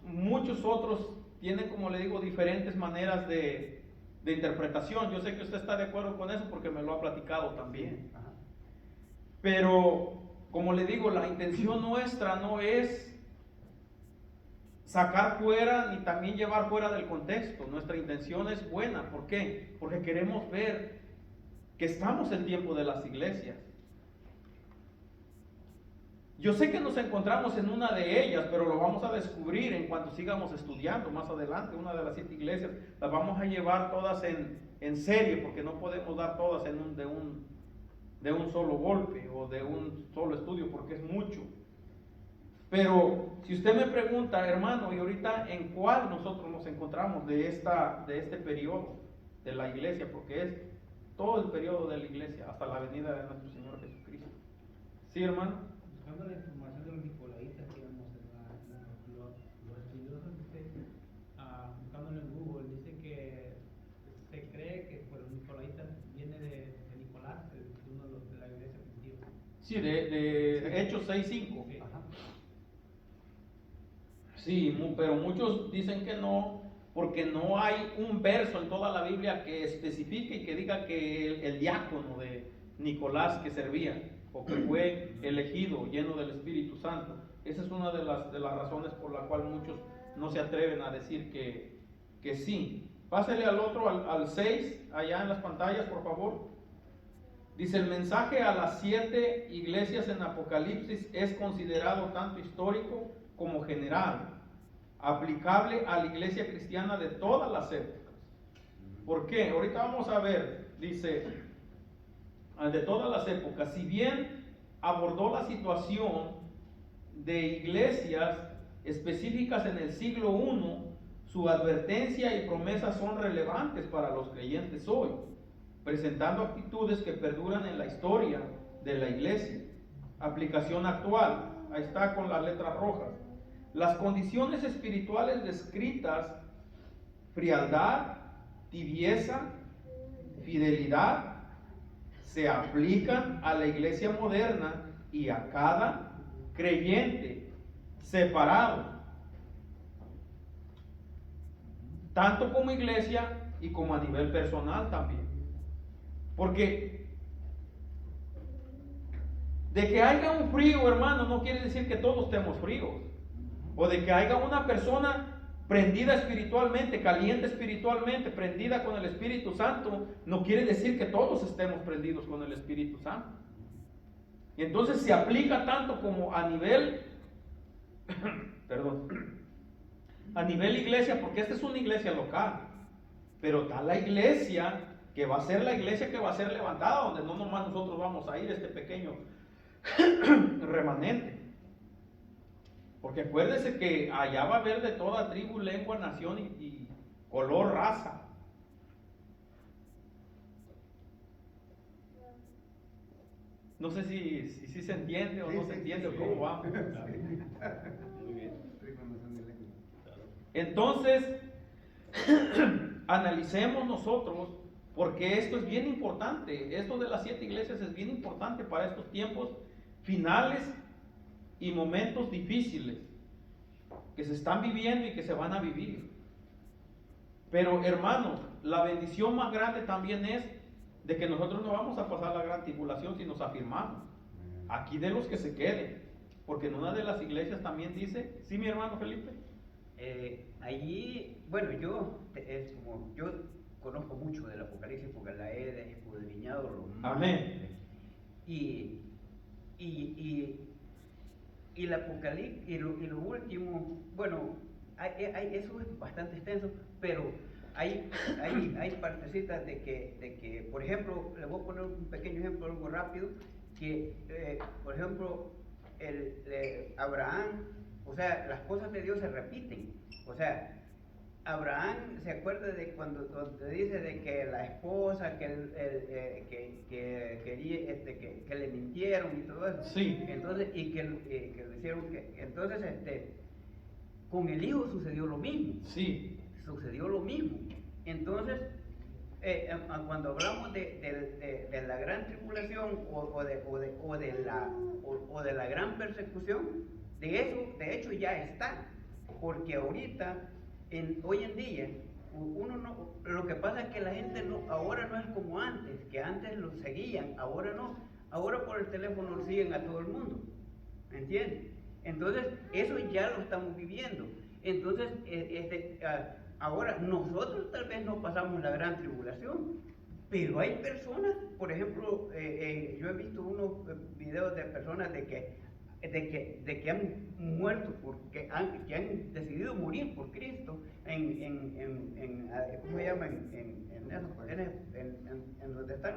muchos otros tienen, como le digo, diferentes maneras de interpretación. Yo sé que usted está de acuerdo con eso porque me lo ha platicado también. Ajá. Pero, como le digo, la intención nuestra no es sacar fuera ni también llevar fuera del contexto. Nuestra intención es buena. ¿Por qué? Porque queremos ver que estamos en tiempo de las iglesias. Yo sé que nos encontramos en una de ellas, pero lo vamos a descubrir en cuanto sigamos estudiando más adelante. Una de las 7 iglesias las vamos a llevar todas en serie, porque no podemos dar todas de un solo golpe o de un solo estudio, porque es mucho. Pero si usted me pregunta, hermano, y ahorita en cuál nosotros nos encontramos de este periodo de la iglesia, porque es todo el periodo de la iglesia hasta la venida de nuestro Señor Jesucristo. ¿Sí, hermano? Buscando la información de los nicolaitas, digamos, los estudiosos buscándolo en Google, dice que se cree que pues, los nicolaitas viene de Nicolás, uno de la iglesia primitiva. Sí, de Hechos 6:5. Sí. Ajá. Sí, pero muchos dicen que no, porque no hay un verso en toda la Biblia que especifique y que diga que el diácono de Nicolás que servía o que fue elegido lleno del Espíritu Santo. Esa es una de las razones por la cual muchos no se atreven a decir que sí. Pásele al otro, al 6, allá en las pantallas, por favor. Dice: el mensaje a las 7 iglesias en Apocalipsis es considerado tanto histórico como general, aplicable a la iglesia cristiana de todas las épocas. ¿Por qué? Ahorita vamos a ver, dice, de todas las épocas. Si bien abordó la situación de iglesias específicas en el siglo I, su advertencia y promesas son relevantes para los creyentes hoy, presentando actitudes que perduran en la historia de la iglesia. Aplicación actual, ahí está con las letras rojas. Las condiciones espirituales descritas, frialdad, tibieza, fidelidad, se aplican a la iglesia moderna y a cada creyente separado, tanto como iglesia y como a nivel personal también. Porque de que haya un frío, hermano, no quiere decir que todos estemos fríos. O de que haya una persona prendida espiritualmente, caliente espiritualmente, prendida con el Espíritu Santo, no quiere decir que todos estemos prendidos con el Espíritu Santo. Y entonces se aplica tanto como a nivel, a nivel iglesia, porque esta es una iglesia local, pero está la iglesia que va a ser la iglesia que va a ser levantada, donde no nomás nosotros vamos a ir, este pequeño remanente. Porque acuérdese que allá va a haber de toda tribu, lengua, nación y color, raza. No sé si se entiende o no se entiende o cómo va. Muy bien. Entonces, analicemos nosotros, porque esto es bien importante. Esto de las 7 iglesias es bien importante para estos tiempos finales y momentos difíciles que se están viviendo y que se van a vivir. Pero, hermanos, la bendición más grande también es de que nosotros no vamos a pasar la gran tribulación si nos afirmamos. Aquí de los que se queden. Porque en una de las iglesias también dice, ¿sí, mi hermano Felipe? Allí, bueno, yo conozco mucho del Apocalipsis porque la he escudriñado lo más. Amén. Y el Apocalipsis, y lo último, bueno, eso es bastante extenso, pero hay partecitas de que, por ejemplo, le voy a poner un pequeño ejemplo, algo rápido, que, por ejemplo, Abraham, o sea, las cosas de Dios se repiten, o sea, Abraham se acuerda de cuando dice de que la esposa, que quería, que le mintieron y todo eso. Sí. Entonces, y que le hicieron entonces, con el hijo sucedió lo mismo. Sí. Sucedió lo mismo. Entonces, cuando hablamos de la gran tribulación o de la gran persecución, de hecho ya está, porque ahorita hoy en día, uno no, lo que pasa es que la gente no, ahora no es como antes, que antes los seguían, ahora no, ahora por el teléfono lo siguen a todo el mundo, ¿entiendes? Entonces, eso ya lo estamos viviendo. Entonces, ahora nosotros tal vez no pasamos la gran tribulación, pero hay personas, por ejemplo, yo he visto unos videos de personas de que han muerto, que han decidido morir por Cristo ¿cómo se llama? En donde están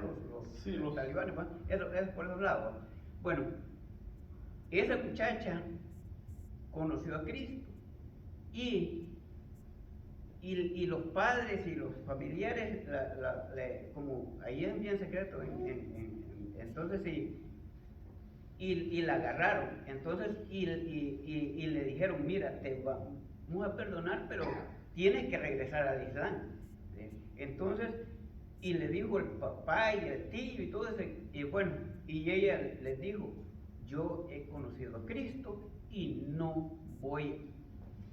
los talibanes, ¿va? Eso es por esos lados. Bueno, esa muchacha conoció a Cristo y los padres y los familiares, como ahí es bien secreto, entonces sí. Y la agarraron, entonces, y le dijeron, mira, te vamos a perdonar, pero tienes que regresar al Islam. Entonces, y le dijo el papá y el tío y todo eso, y bueno, y ella les dijo, yo he conocido a Cristo y no voy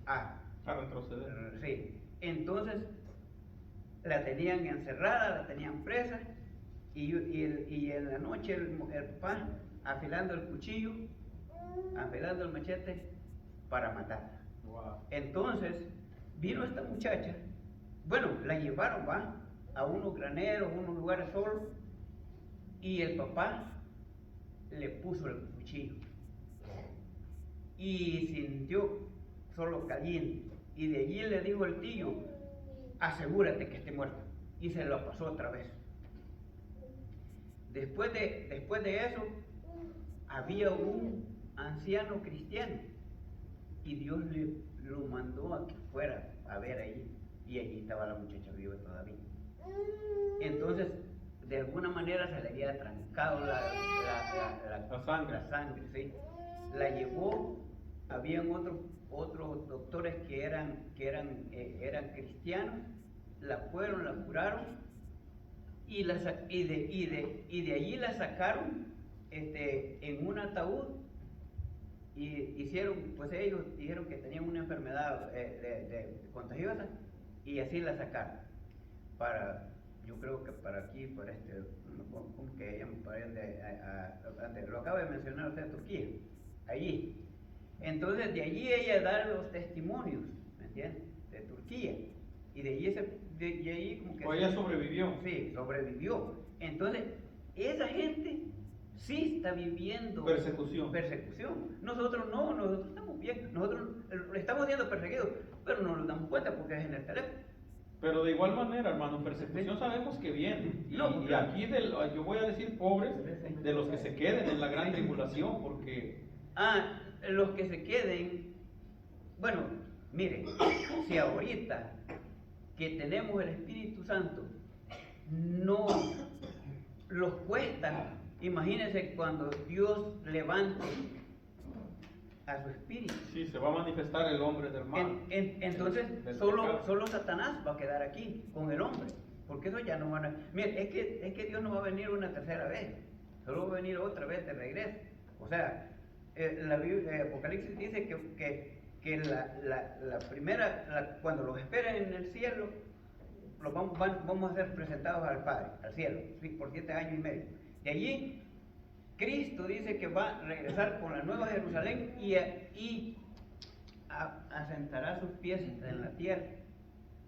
a retroceder. Sí, entonces, la tenían encerrada, la tenían presa, y en la noche el papá afilando el cuchillo, afilando el machete para matarla. Wow. Entonces, vino esta muchacha, bueno, la llevaron, a unos graneros, unos lugares solos, y el papá le puso el cuchillo y sintió solo caliente, y de allí le dijo el tío, asegúrate que esté muerta, y se lo pasó otra vez. Después de eso, había un anciano cristiano y Dios lo mandó a que fuera a ver ahí, y allí estaba la muchacha viva todavía. Entonces, de alguna manera se le había trancado la sangre, ¿sí? La llevó, habían otros doctores que eran cristianos, la fueron, la curaron y de allí la sacaron en un ataúd, y ellos dijeron que tenían una enfermedad contagiosa, y así la sacaron yo creo que para aquí, para ¿cómo que llaman? Para donde lo acaba de mencionar usted, Turquía, allí. Entonces de allí ella da los testimonios, ¿me entiendes? De Turquía, y de allí como que... O ella sobrevivió. Sí, sobrevivió. Entonces, esa gente sí está viviendo persecución. Nosotros no, nosotros estamos bien, nosotros estamos siendo perseguidos, pero no nos damos cuenta porque es en el teléfono. Pero de igual manera, hermano, persecución sabemos que viene. Y aquí yo voy a decir pobres de los que se queden en la gran tribulación, porque... Los que se queden, bueno, miren, si ahorita que tenemos el Espíritu Santo no los cuesta, imagínense cuando Dios levante a su espíritu. Sí, se va a manifestar el hombre del mal. Entonces, solo Satanás va a quedar aquí con el hombre, porque eso ya no van a... Miren, es que Dios no va a venir una tercera vez, solo va a venir otra vez de regreso. O sea, la Biblia, Apocalipsis dice que la primera, cuando los esperen en el cielo, vamos a ser presentados al Padre, al cielo, por 7 años y medio. De allí, Cristo dice que va a regresar con la nueva Jerusalén y asentará sus pies en la tierra.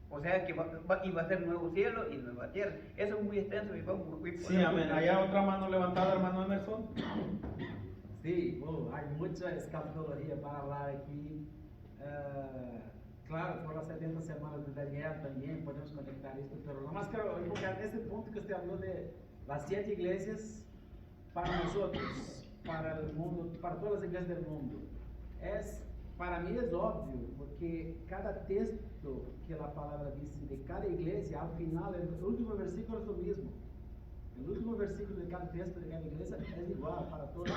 O sea que va a ser nuevo cielo y nueva tierra. Eso es muy extenso y vamos a ir por sí, amén. ¿Hay otra mano levantada, hermano Emerson? Sí, bueno, hay mucha escatología para hablar aquí. Claro, por las 70 semanas de Daniel también podemos conectar esto, pero nomás quiero enfocar este punto que usted habló de las 7 iglesias para nosotros, para el mundo, para todas las iglesias del mundo. Para mí es obvio, porque cada texto que la palabra dice de cada iglesia, al final, el último versículo es lo mismo. El último versículo de cada texto de cada iglesia es igual para todos.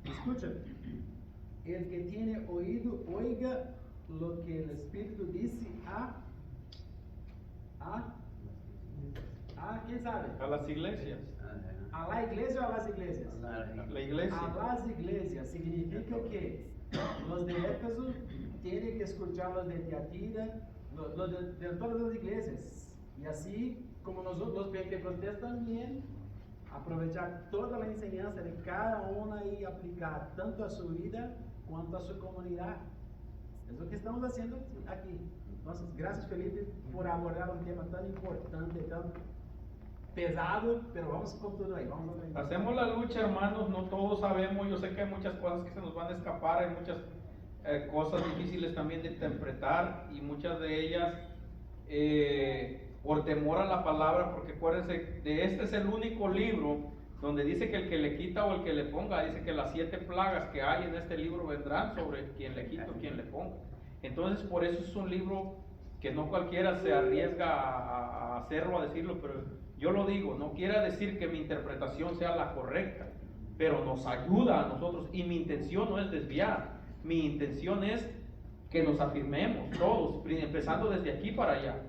Escucha, el que tiene oído, oiga lo que el Espíritu dice ¿quién sabe? A las iglesias. ¿A la iglesia o a las iglesias? La iglesia. A las iglesias significa que los de Éfeso tienen que escuchar los de Tiatira, de todas las iglesias. Y así como nosotros los pentecostés también, aprovechar toda la enseñanza de cada una y aplicar tanto a su vida cuanto a su comunidad. Es lo que estamos haciendo aquí. Entonces, gracias Felipe por abordar un tema tan importante, tan pesado, pero vamos con todo ahí. Hacemos la lucha, hermanos, no todos sabemos. Yo sé que hay muchas cosas que se nos van a escapar, hay muchas cosas difíciles también de interpretar, y muchas de ellas por temor a la palabra, porque acuérdense, este es el único libro donde dice que el que le quita o el que le ponga, dice que las 7 plagas que hay en este libro vendrán sobre quien le quita o quien le ponga. Entonces, por eso es un libro que no cualquiera se arriesga a hacerlo, a decirlo, pero yo lo digo, no quiere decir que mi interpretación sea la correcta, pero nos ayuda a nosotros, y mi intención no es desviar, mi intención es que nos afirmemos todos, empezando desde aquí para allá.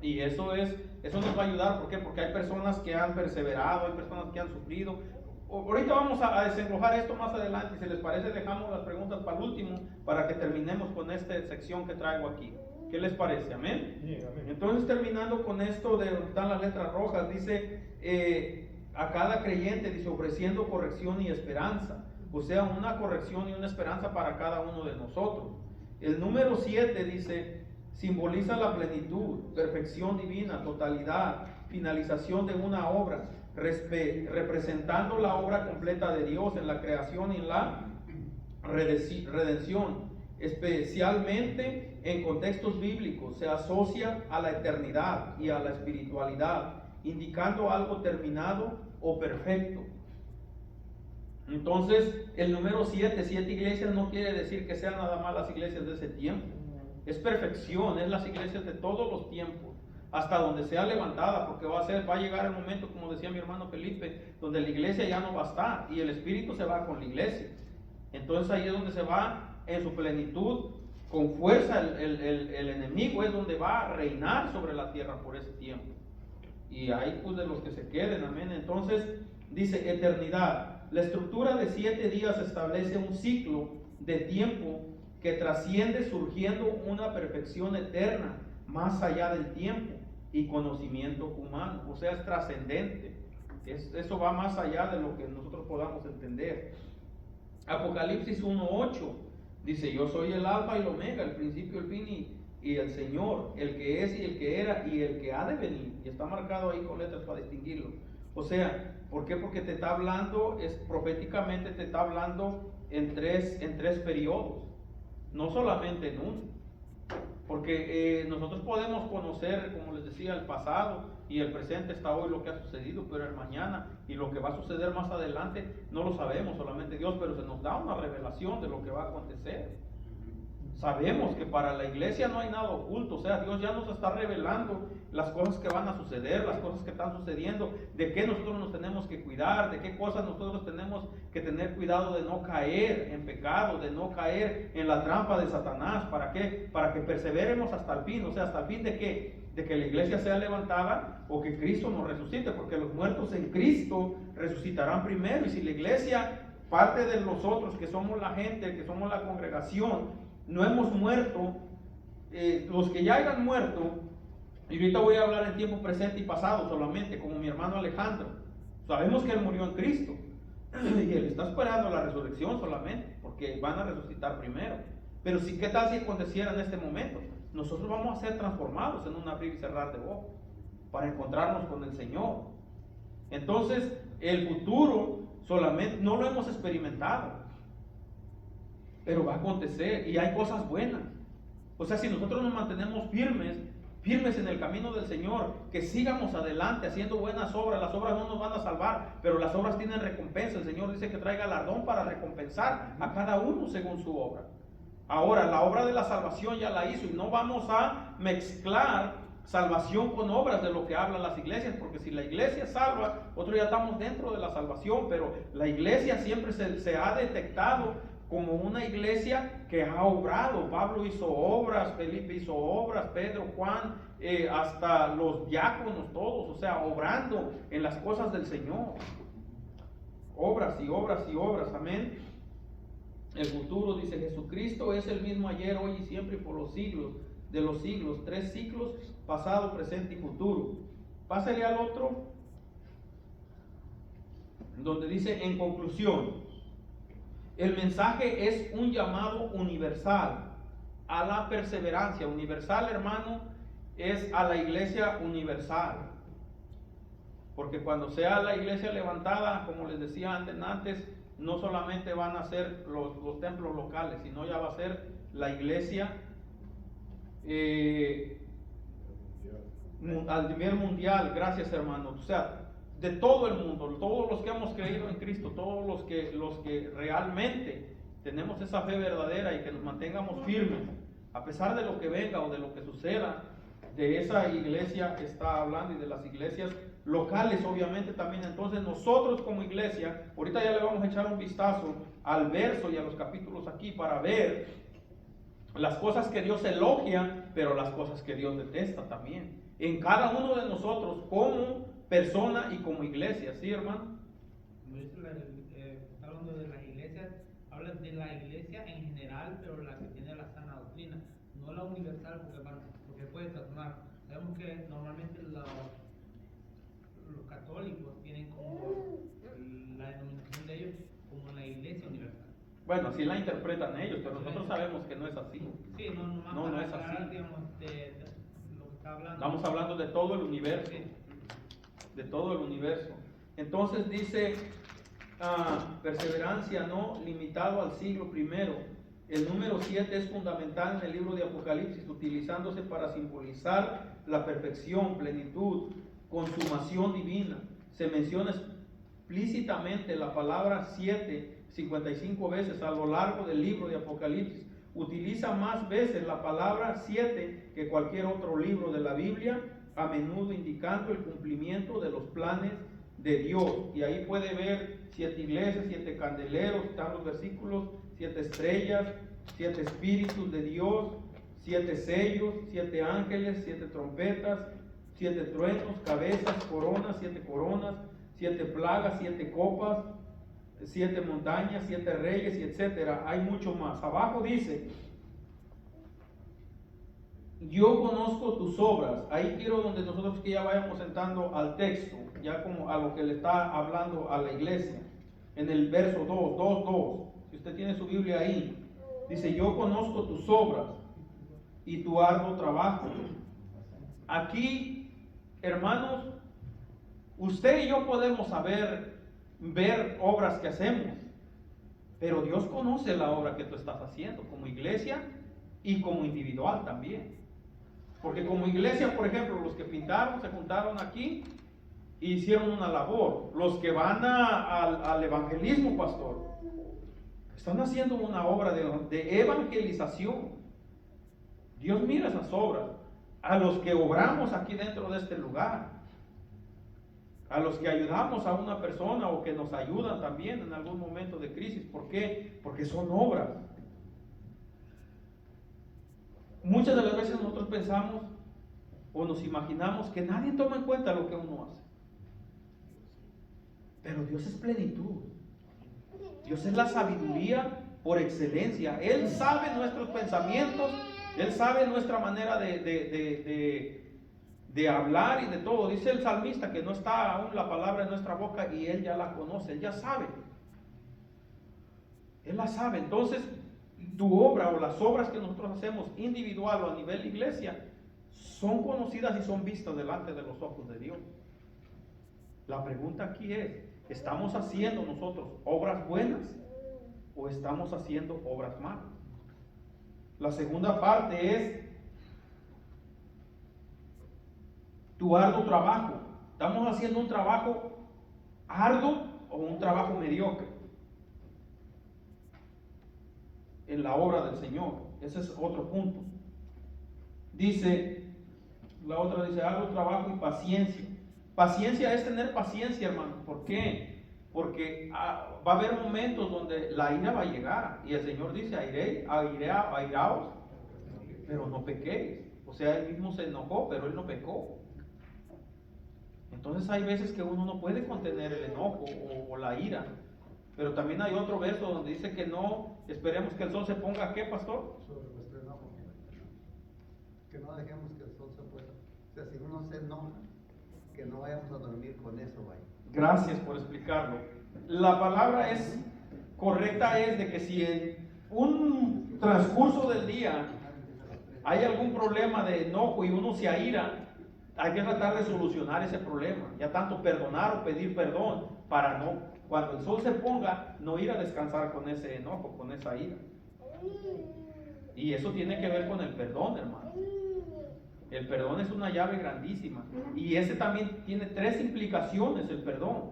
Y eso nos va a ayudar. ¿Por qué? Porque hay personas que han perseverado, hay personas que han sufrido. Ahorita vamos a desenglojar esto más adelante. Si les parece, dejamos las preguntas para el último, para que terminemos con esta sección que traigo aquí. ¿Qué les parece? ¿Amén? Bien, amén. Entonces, terminando con esto de donde están las letras rojas, dice a cada creyente, dice, ofreciendo corrección y esperanza. O sea, una corrección y una esperanza para cada uno de nosotros. El número 7 dice, simboliza la plenitud, perfección divina, totalidad, finalización de una obra, representando la obra completa de Dios en la creación y en la redención. Especialmente en contextos bíblicos, se asocia a la eternidad y a la espiritualidad, indicando algo terminado o perfecto. Entonces, el número 7 iglesias, no quiere decir que sean nada más las iglesias de ese tiempo. Es perfección, es las iglesias de todos los tiempos, hasta donde sea levantada, porque va a llegar el momento, como decía mi hermano Felipe, donde la iglesia ya no va a estar y el Espíritu se va con la iglesia. Entonces ahí es donde se va en su plenitud, con fuerza el enemigo, es donde va a reinar sobre la tierra por ese tiempo. Y ahí pues de los que se queden, amén. Entonces dice eternidad. La estructura de 7 días establece un ciclo de tiempo que trasciende, surgiendo una perfección eterna más allá del tiempo y conocimiento humano. O sea, es trascendente. Eso va más allá de lo que nosotros podamos entender. Apocalipsis 1:8 dice, yo soy el alfa y el omega, el principio, el fin y el Señor, el que es y el que era y el que ha de venir. Y está marcado ahí con letras para distinguirlo. O sea, ¿por qué? Porque te está hablando, proféticamente te está hablando en tres periodos, no solamente en uno. Porque nosotros podemos conocer, como les decía, el pasado y el presente está hoy, lo que ha sucedido, pero el mañana y lo que va a suceder más adelante no lo sabemos, solamente Dios, pero se nos da una revelación de lo que va a acontecer. Sabemos que para la iglesia no hay nada oculto, o sea, Dios ya nos está revelando las cosas que van a suceder, las cosas que están sucediendo, de qué nosotros nos tenemos que cuidar, de qué cosas nosotros tenemos que tener cuidado de no caer en pecado, de no caer en la trampa de Satanás. ¿Para qué? Para que perseveremos hasta el fin. O sea, ¿hasta el fin de qué? De que la iglesia sea levantada o que Cristo nos resucite, porque los muertos en Cristo resucitarán primero. Y si la iglesia, parte de nosotros que somos la gente, que somos la congregación, no hemos muerto, los que ya hayan muerto, y ahorita voy a hablar en tiempo presente y pasado solamente, como mi hermano Alejandro, sabemos que él murió en Cristo y él está esperando la resurrección solamente, porque van a resucitar primero. Pero si, ¿qué tal si aconteciera en este momento? Nosotros vamos a ser transformados en un abrir y cerrar de boca para encontrarnos con el Señor. Entonces, el futuro solamente no lo hemos experimentado, pero va a acontecer y hay cosas buenas. O sea, si nosotros nos mantenemos firmes en el camino del Señor, que sigamos adelante haciendo buenas obras. Las obras no nos van a salvar, pero las obras tienen recompensa. El Señor dice que trae galardón para recompensar a cada uno según su obra. Ahora, la obra de la salvación ya la hizo, y no vamos a mezclar salvación con obras de lo que hablan las iglesias, porque si la iglesia salva, nosotros ya estamos dentro de la salvación, pero la iglesia siempre se ha detectado como una iglesia que ha obrado. Pablo hizo obras, Felipe hizo obras, Pedro, Juan, hasta los diáconos todos, o sea, obrando en las cosas del Señor. Obras y obras y obras, amén. El futuro, dice, Jesucristo es el mismo ayer, hoy y siempre y por los siglos. de los siglos, 3 ciclos, pasado, presente y futuro. Pásale al otro, donde dice en conclusión, el mensaje es un llamado universal a la perseverancia. Universal, hermano, es a la iglesia universal. Porque cuando sea la iglesia levantada, como les decía antes, no solamente van a ser los templos locales, sino ya va a ser la iglesia al nivel mundial. Gracias, hermano. O sea, de todo el mundo, todos los que hemos creído en Cristo, todos los que realmente tenemos esa fe verdadera y que nos mantengamos firmes, a pesar de lo que venga o de lo que suceda, de esa iglesia está hablando y de las iglesias locales, obviamente también. Entonces nosotros como iglesia, ahorita ya le vamos a echar un vistazo al verso y a los capítulos aquí para ver las cosas que Dios elogia, pero las cosas que Dios detesta también, en cada uno de nosotros como persona y como iglesia. ¿Sí, hermano? Como dice está hablando de las iglesias, habla de la iglesia en general, pero la que tiene la sana doctrina, no la universal, porque puede trastornar. Sabemos que normalmente los católicos tienen como la denominación de ellos como la iglesia universal. Bueno, así la interpretan ellos, pero nosotros sabemos que no es así. Sí, No es así. Digamos, de lo que está hablando. Estamos hablando de todo el universo. De todo el universo. Entonces dice, perseverancia no limitado al siglo primero. El número 7 es fundamental en el libro de Apocalipsis, utilizándose para simbolizar la perfección, plenitud, consumación divina. Se menciona explícitamente la palabra 7 55 veces a lo largo del libro de Apocalipsis. Utiliza más veces la palabra 7 que cualquier otro libro de la Biblia, a menudo indicando el cumplimiento de los planes de Dios. Y ahí puede ver 7 iglesias, 7 candeleros, están los versículos, 7 estrellas, 7 espíritus de Dios, 7 sellos, 7 ángeles, 7 trompetas, 7 truenos, cabezas, coronas, 7 coronas, 7 plagas, 7 copas, 7 montañas, 7 reyes, y etcétera. Hay mucho más. Abajo dice, yo conozco tus obras. Ahí quiero donde nosotros que ya vayamos sentando al texto, ya como a lo que le está hablando a la iglesia. En el verso 2. Si usted tiene su Biblia ahí, dice, yo conozco tus obras y tu arduo trabajo. Aquí, hermanos, usted y yo podemos ver obras que hacemos, pero Dios conoce la obra que tú estás haciendo como iglesia y como individual también. Porque como iglesia, por ejemplo, los que pintaron, se juntaron aquí e hicieron una labor. Los que van al evangelismo, pastor, están haciendo una obra de evangelización. Dios mira esas obras. A los que obramos aquí dentro de este lugar, a los que ayudamos a una persona o que nos ayudan también en algún momento de crisis. ¿Por qué? Porque son obras. Muchas de las veces nosotros pensamos o nos imaginamos que nadie toma en cuenta lo que uno hace. Pero Dios es plenitud. Dios es la sabiduría por excelencia. Él sabe nuestros pensamientos, Él sabe nuestra manera de hablar y de todo. Dice el salmista que no está aún la palabra en nuestra boca y Él ya la conoce, Él ya sabe. Él la sabe. Entonces, tu obra o las obras que nosotros hacemos individual o a nivel iglesia son conocidas y son vistas delante de los ojos de Dios. La pregunta aquí es, ¿estamos haciendo nosotros obras buenas o estamos haciendo obras malas? La segunda parte es tu arduo trabajo. ¿Estamos haciendo un trabajo arduo o un trabajo mediocre en la obra del Señor? Ese es otro punto. Dice, la otra dice, arduo trabajo y paciencia. Paciencia es tener paciencia, hermano. ¿Por qué? Porque va a haber momentos donde la ira va a llegar. Y el Señor dice, airaos, pero no pequéis. O sea, Él mismo se enojó, pero Él no pecó. Entonces hay veces que uno no puede contener el enojo o la ira. Pero también hay otro verso donde dice que no esperemos que el sol se ponga, ¿qué, pastor? Que no dejemos que el sol se pueda. O sea, si uno se enoja, que no vayamos a dormir con eso, vaya. Gracias por explicarlo. La palabra es correcta, es de que si en un transcurso del día hay algún problema de enojo y uno se aira, hay que tratar de solucionar ese problema, ya tanto perdonar o pedir perdón, para no, cuando el sol se ponga, no ir a descansar con ese enojo, con esa ira. Y eso tiene que ver con el perdón, hermano. El perdón es una llave grandísima. Y ese también tiene 3 implicaciones, el perdón.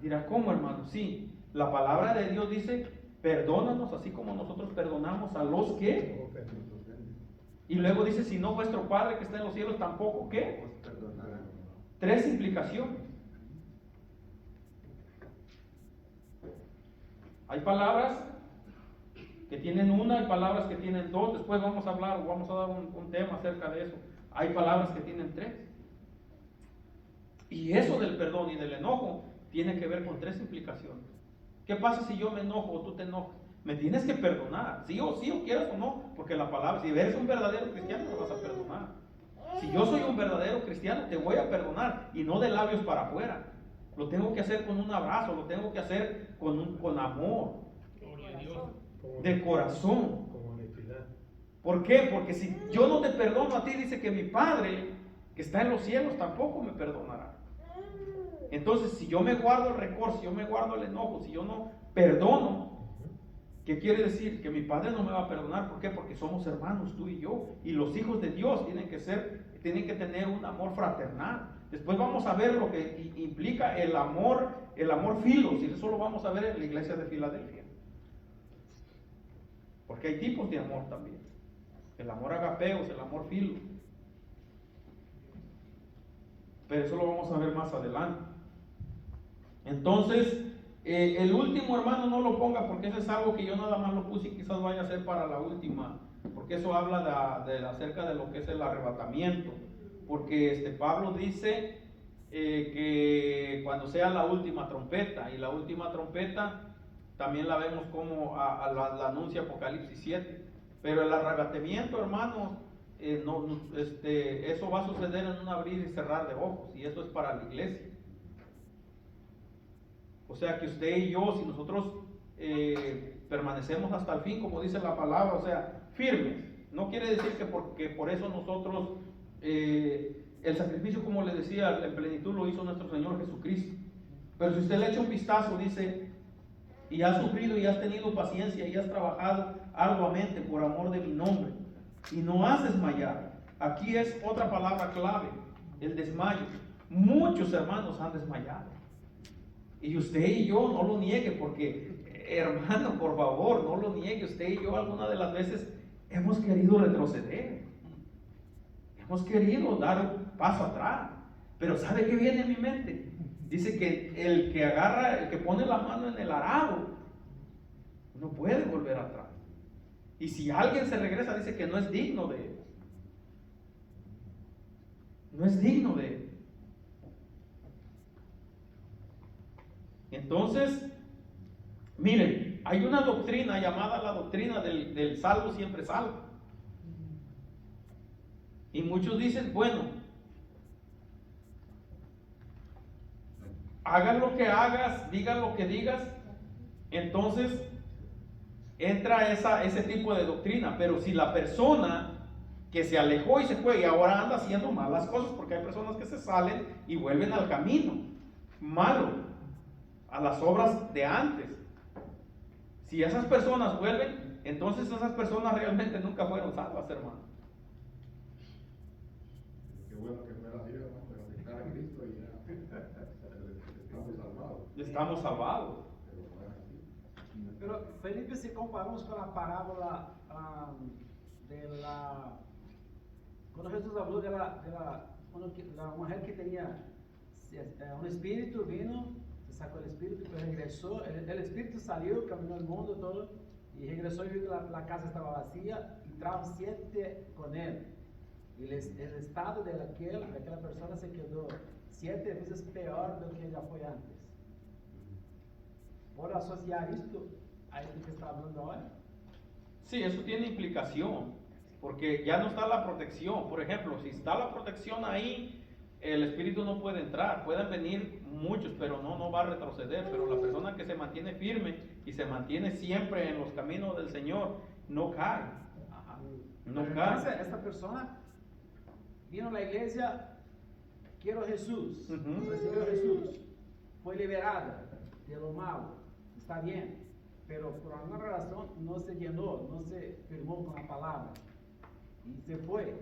Dirá, ¿cómo, hermano? Sí, la palabra de Dios dice, perdónanos así como nosotros perdonamos a los que. Y luego dice, si no vuestro Padre que está en los cielos tampoco, ¿qué? 3 implicaciones. Hay palabras que tienen una, hay palabras que tienen 2. Después vamos a hablar, vamos a dar un tema acerca de eso. Hay palabras que tienen 3. Y eso del perdón y del enojo tiene que ver con 3 implicaciones. ¿Qué pasa si yo me enojo o tú te enojas? Me tienes que perdonar, sí o quieras o no, porque la palabra, si eres un verdadero cristiano, me vas a perdonar. Si yo soy un verdadero cristiano, te voy a perdonar, y no de labios para afuera. Lo tengo que hacer con un abrazo, lo tengo que hacer con amor, de corazón. Con honestidad. ¿Por qué? Porque si yo no te perdono a ti, dice que mi Padre, que está en los cielos, tampoco me perdonará. Entonces, si yo me guardo el rencor, si yo me guardo el enojo, si yo no perdono, ¿qué quiere decir? Que mi Padre no me va a perdonar. ¿Por qué? Porque somos hermanos, tú y yo. Y los hijos de Dios tienen que tener un amor fraternal. Después vamos a ver lo que implica el amor filos, y eso lo vamos a ver en la iglesia de Filadelfia. Porque hay tipos de amor también. El amor agapeos, el amor filos. Pero eso lo vamos a ver más adelante. Entonces, el último, hermano, no lo ponga, porque eso es algo que yo nada más lo puse y quizás vaya a ser para la última, porque eso habla acerca de lo que es el arrebatamiento. Porque Pablo dice que cuando sea la última trompeta, y la última trompeta también la vemos como la anuncia Apocalipsis 7. Pero el arrebatamiento, hermanos, eso va a suceder en un abrir y cerrar de ojos, y eso es para la iglesia. O sea que usted y yo, si nosotros permanecemos hasta el fin, como dice la palabra, o sea, firmes, no quiere decir que por eso nosotros, el sacrificio, como le decía, en plenitud lo hizo nuestro Señor Jesucristo. Pero si usted le echa un vistazo, dice, y has sufrido y has tenido paciencia y has trabajado arduamente por amor de mi nombre, y no has desmayado. Aquí es otra palabra clave, el desmayo. Muchos hermanos han desmayado. Y usted y yo no lo niegue, porque, hermano, por favor, no lo niegue. Usted y yo algunas de las veces hemos querido retroceder. Hemos querido dar un paso atrás. Pero ¿sabe qué viene en mi mente? Dice que el que pone la mano en el arado, no puede volver atrás. Y si alguien se regresa, dice que no es digno de él. No es digno de él. Entonces, miren, hay una doctrina llamada la doctrina del salvo siempre salvo. Y muchos dicen, bueno, hagas lo que hagas, digas lo que digas, entonces entra ese tipo de doctrina. Pero si la persona que se alejó y se fue y ahora anda haciendo malas cosas, porque hay personas que se salen y vuelven al camino malo, a las obras de antes. Si esas personas vuelven, entonces esas personas realmente nunca fueron salvas, hermano. Qué bueno que fuera así, hermano, pero aceptar a Cristo y ya estamos salvados. Estamos salvados. Pero Felipe, si comparamos con la parábola cuando Jesús habló de la mujer que tenía un espíritu, vino, se sacó el espíritu, pero regresó, el espíritu salió, caminó el mundo todo, y regresó y vio que la casa estaba vacía, y trajo 7 con él. Y el estado de aquella persona se quedó 7 veces peor de lo que ya fue antes. ¿Por asociar esto a esto que está hablando ahora? Sí, eso tiene implicación, porque ya no está la protección. Por ejemplo, si está la protección ahí, el espíritu no puede entrar. Pueden venir muchos, pero no va a retroceder. Pero la persona que se mantiene firme y se mantiene siempre en los caminos del Señor, no cae. No Pero cae. entonces, esta persona vino a la iglesia, quiero a Jesús, recibió a Jesús, fue liberada de lo malo, está bien, pero por alguna razón no se llenó, no se firmó con la palabra y se fue.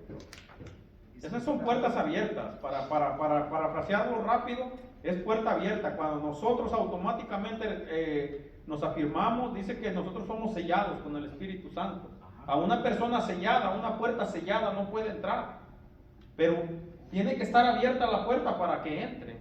Esas son puertas abiertas. Para parafrasearlo rápido, es puerta abierta. Cuando nosotros automáticamente nos afirmamos, dice que nosotros somos sellados con el Espíritu Santo. A una persona sellada, a una puerta sellada no puede entrar, pero tiene que estar abierta la puerta para que entre.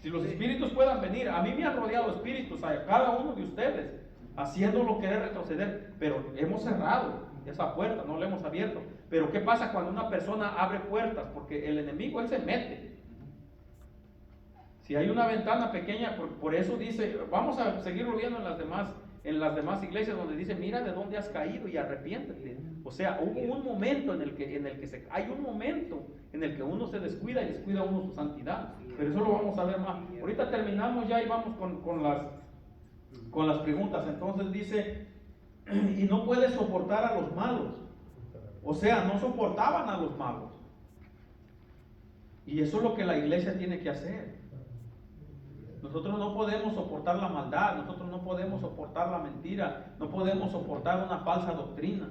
Si los espíritus puedan venir, a mí me han rodeado espíritus, a cada uno de ustedes, haciéndolo querer retroceder, pero hemos cerrado esa puerta, no la hemos abierto. Pero ¿qué pasa cuando una persona abre puertas? Porque el enemigo, él se mete. Si hay una ventana pequeña, por eso dice, vamos a seguirlo viendo en las demás iglesias donde dice, mira de dónde has caído y arrepiéntete. O sea, hubo un momento hay un momento en el que uno se descuida y descuida uno su santidad. Pero eso lo vamos a ver más. Ahorita terminamos ya y vamos con las preguntas. Entonces dice, y no puede soportar a los malos. O sea, no soportaban a los malos. Y eso es lo que la iglesia tiene que hacer. Nosotros no podemos soportar la maldad, nosotros no podemos soportar la mentira, no podemos soportar una falsa doctrina.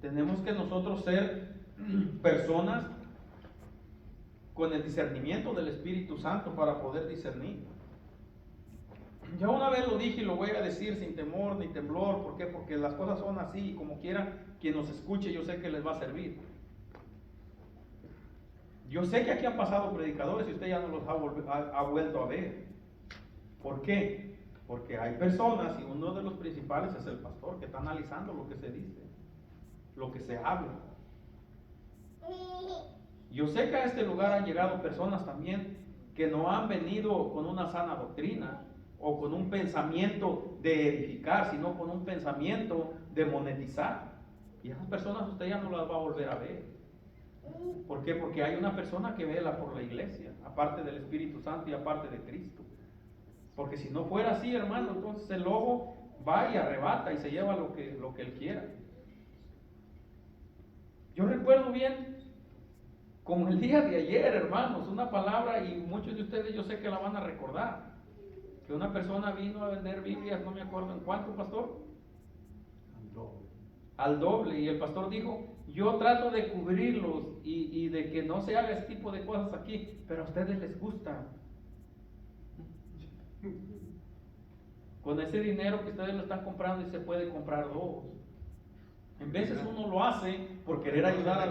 Tenemos que nosotros ser personas con el discernimiento del Espíritu Santo para poder discernir. Ya una vez lo dije y lo voy a decir sin temor ni temblor. ¿Por qué? Porque las cosas son así y como quiera quien nos escuche, yo sé que les va a servir. Yo sé que aquí han pasado predicadores y usted ya no los ha vuelto a ver. ¿Por qué? Porque hay personas, y uno de los principales es el pastor, que está analizando lo que se dice, lo que se habla. Yo sé que a este lugar han llegado personas también que no han venido con una sana doctrina o con un pensamiento de edificar, sino con un pensamiento de monetizar. Y esas personas usted ya no las va a volver a ver. ¿Por qué? Porque hay una persona que vela por la iglesia, aparte del Espíritu Santo y aparte de Cristo. Porque si no fuera así, hermano, entonces el lobo va y arrebata y se lleva lo que él quiera. Yo recuerdo bien, como el día de ayer, hermanos, una palabra, y muchos de ustedes yo sé que la van a recordar, que una persona vino a vender Biblias, no me acuerdo en cuánto, pastor. Al doble, y el pastor dijo, yo trato de cubrirlos y de que no se haga ese tipo de cosas aquí, pero a ustedes les gusta. Con ese dinero que ustedes lo están comprando y se puede comprar dos. En veces uno lo hace por querer ayudar a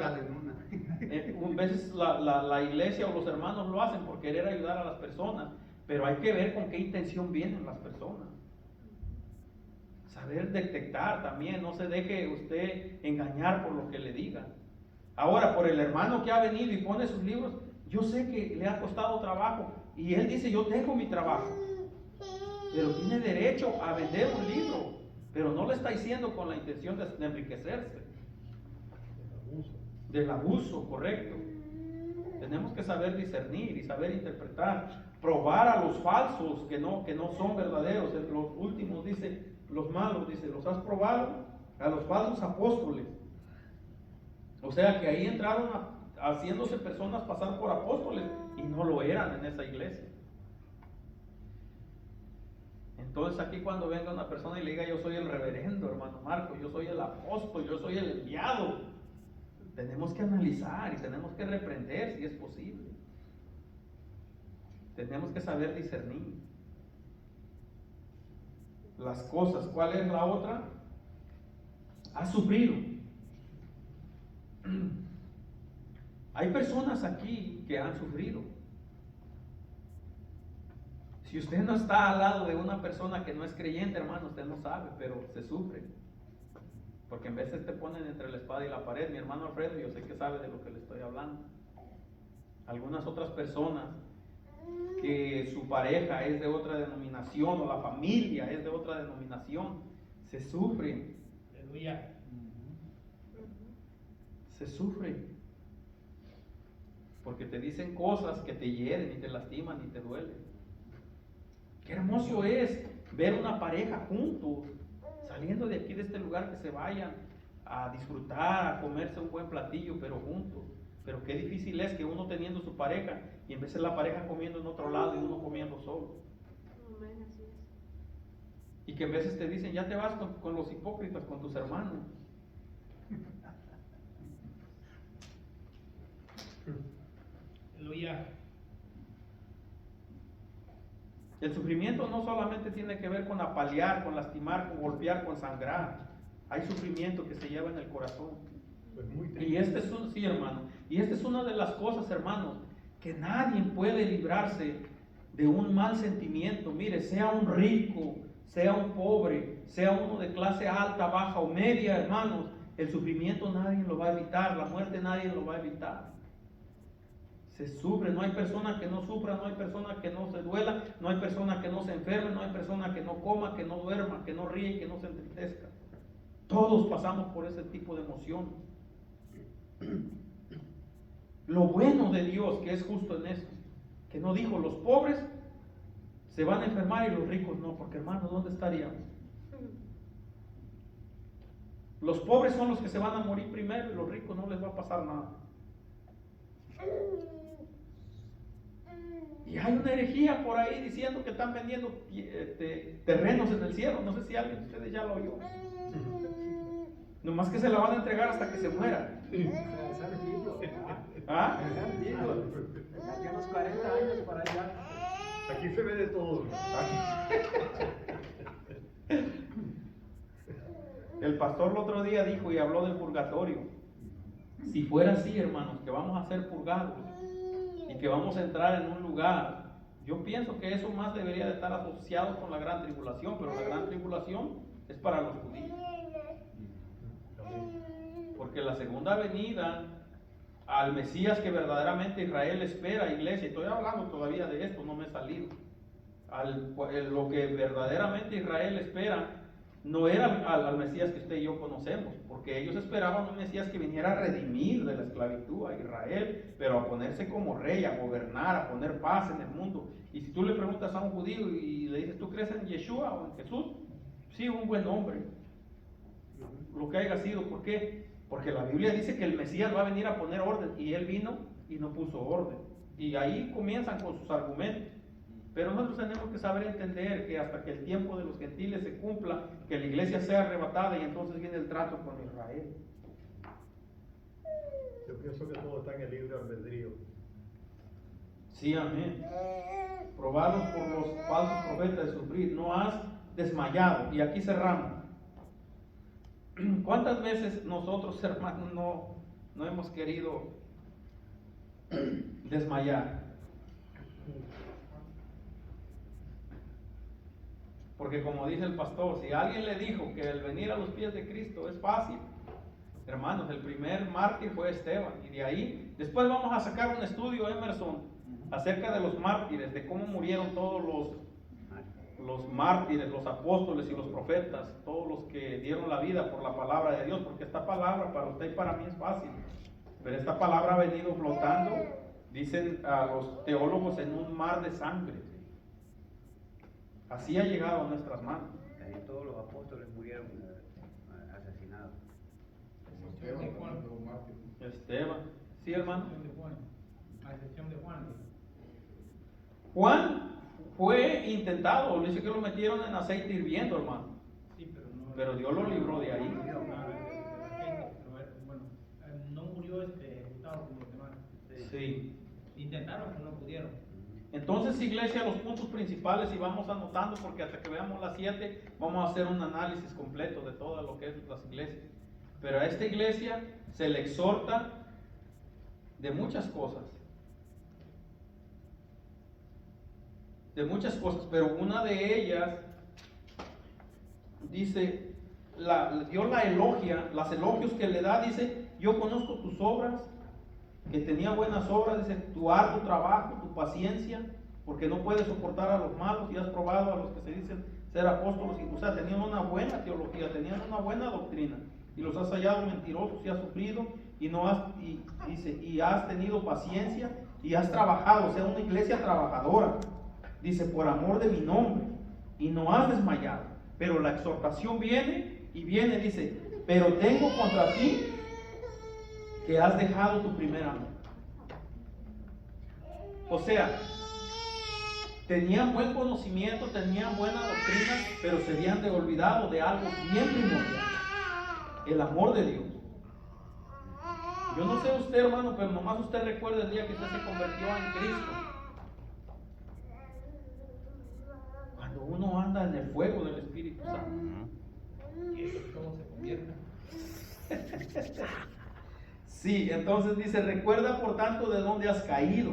veces la iglesia o los hermanos lo hacen por querer ayudar a las personas, pero hay que ver con qué intención vienen las personas. Saber detectar también, no se deje usted engañar por lo que le digan. Ahora, por el hermano que ha venido y pone sus libros, yo sé que le ha costado trabajo y él dice, yo tengo mi trabajo, pero tiene derecho a vender un libro, pero no lo está diciendo con la intención de enriquecerse. Del abuso, correcto. Tenemos que saber discernir y saber interpretar, probar a los falsos que no son verdaderos. Los últimos dice, los malos, dice, los has probado a los falsos apóstoles. O sea que ahí entraron haciéndose personas pasar por apóstoles y no lo eran en esa iglesia. Entonces aquí cuando venga una persona y le diga, yo soy el reverendo, hermano Marco, yo soy el apóstol, yo soy el enviado, tenemos que analizar y tenemos que reprender si es posible. Tenemos que saber discernir las cosas. ¿Cuál es la otra? Ha sufrido. Hay personas aquí que han sufrido. Si usted no está al lado de una persona que no es creyente, hermano, usted no sabe, pero se sufre. Porque en veces te ponen entre la espada y la pared. Mi hermano Alfredo, yo sé que sabe de lo que le estoy hablando. Algunas otras personas que su pareja es de otra denominación o la familia es de otra denominación, se sufren. Aleluya. Se sufre. Porque te dicen cosas que te hieren y te lastiman y te duelen. Qué hermoso es ver una pareja juntos, saliendo de aquí de este lugar, que se vayan a disfrutar, a comerse un buen platillo, pero juntos. Pero qué difícil es que uno teniendo su pareja y en vez de la pareja comiendo en otro lado y uno comiendo solo. Amén, así es. Y que en veces te dicen, ya te vas con los hipócritas, con tus hermanos. Aleluya. El sufrimiento no solamente tiene que ver con apalear, con lastimar, con golpear, con sangrar. Hay sufrimiento que se lleva en el corazón. Pues muy triste. Y sí, hermano. Y esta es una de las cosas, hermanos, que nadie puede librarse de un mal sentimiento. Mire, sea un rico, sea un pobre, sea uno de clase alta, baja o media, hermanos, el sufrimiento nadie lo va a evitar, la muerte nadie lo va a evitar. Se sufre, no hay persona que no sufra, no hay persona que no se duela, no hay persona que no se enferme, no hay persona que no coma, que no duerma, que no ríe y que no se entristezca. Todos pasamos por ese tipo de emociones. Lo bueno de Dios, que es justo en eso, que no dijo los pobres se van a enfermar y los ricos no, porque hermanos, ¿dónde estaríamos? Los pobres son los que se van a morir primero y los ricos no les va a pasar nada. Y hay una herejía por ahí diciendo que están vendiendo terrenos en el cielo. No sé si alguien de ustedes ya lo oyó. Nomás que se la van a entregar hasta que se muera. ¿Ah? Aquí a los 40 años para allá. Aquí se ve de todo. El pastor el otro día dijo y habló del purgatorio. Si fuera así, hermanos, que vamos a ser purgados y que vamos a entrar en un lugar, yo pienso que eso más debería de estar asociado con la gran tribulación, pero la gran tribulación es para los judíos. Porque la segunda venida al Mesías que verdaderamente Israel espera, iglesia, estoy hablando todavía de esto, no me he salido. Lo que verdaderamente Israel espera no era al Mesías que usted y yo conocemos, porque ellos esperaban un Mesías que viniera a redimir de la esclavitud a Israel, pero a ponerse como rey, a gobernar, a poner paz en el mundo. Y si tú le preguntas a un judío y le dices, ¿tú crees en Yeshua o en Jesús? Sí, un buen hombre, lo que haya sido. ¿Por qué? Porque la Biblia dice que el Mesías va a venir a poner orden, y él vino y no puso orden. Y ahí comienzan con sus argumentos. Pero nosotros tenemos que saber entender que hasta que el tiempo de los gentiles se cumpla, que la iglesia sea arrebatada, y entonces viene el trato con Israel. Yo pienso que todo está en el libre albedrío. Sí, amén. Probados por los falsos profetas de sufrir, no has desmayado. Y aquí cerramos. ¿Cuántas veces nosotros, hermanos, no hemos querido desmayar? Porque como dice el pastor, si alguien le dijo que el venir a los pies de Cristo es fácil, hermanos, el primer mártir fue Esteban. Y de ahí, después vamos a sacar un estudio, Emerson, acerca de los mártires, de cómo murieron todos los mártires, los apóstoles y los profetas, todos los que dieron la vida por la palabra de Dios, porque esta palabra para usted y para mí es fácil, pero esta palabra ha venido flotando, dicen a los teólogos, en un mar de sangre. Así ha llegado a nuestras manos. Casi todos los apóstoles murieron asesinados. Esteban, sí, hermano. A excepción de Juan. Juan fue intentado, dice que lo metieron en aceite hirviendo, hermano. Sí, pero Dios lo libró de ahí. Bueno, no murió ejecutado como los demás. Sí. Intentaron, pero no pudieron. Entonces, iglesia, los puntos principales, y vamos anotando, porque hasta que veamos las 7 vamos a hacer un análisis completo de todo lo que es las iglesias. Pero a esta iglesia se le exhorta de muchas cosas. Pero una de ellas dice, Dios la elogia, las elogios que le da, dice, yo conozco tus obras, que tenía buenas obras, dice, tu arduo trabajo, tu paciencia, porque no puedes soportar a los malos, y has probado a los que se dicen ser apóstolos, o sea, tenían una buena teología, tenían una buena doctrina, y los has hallado mentirosos y has sufrido, y no has, y dice, y has tenido paciencia y has trabajado, o sea, una iglesia trabajadora. Dice, por amor de mi nombre, y no has desmayado. Pero la exhortación viene y viene, dice, pero tengo contra ti que has dejado tu primer amor. O sea, tenían buen conocimiento, tenían buena doctrina, pero se habían olvidado de algo bien primordial: el amor de Dios. Yo no sé usted, hermano, pero nomás usted recuerda el día que usted se convirtió en Cristo. Cuando uno anda en el fuego del Espíritu Santo. ¿Y eso cómo se convierte? Sí, entonces dice, recuerda por tanto de dónde has caído,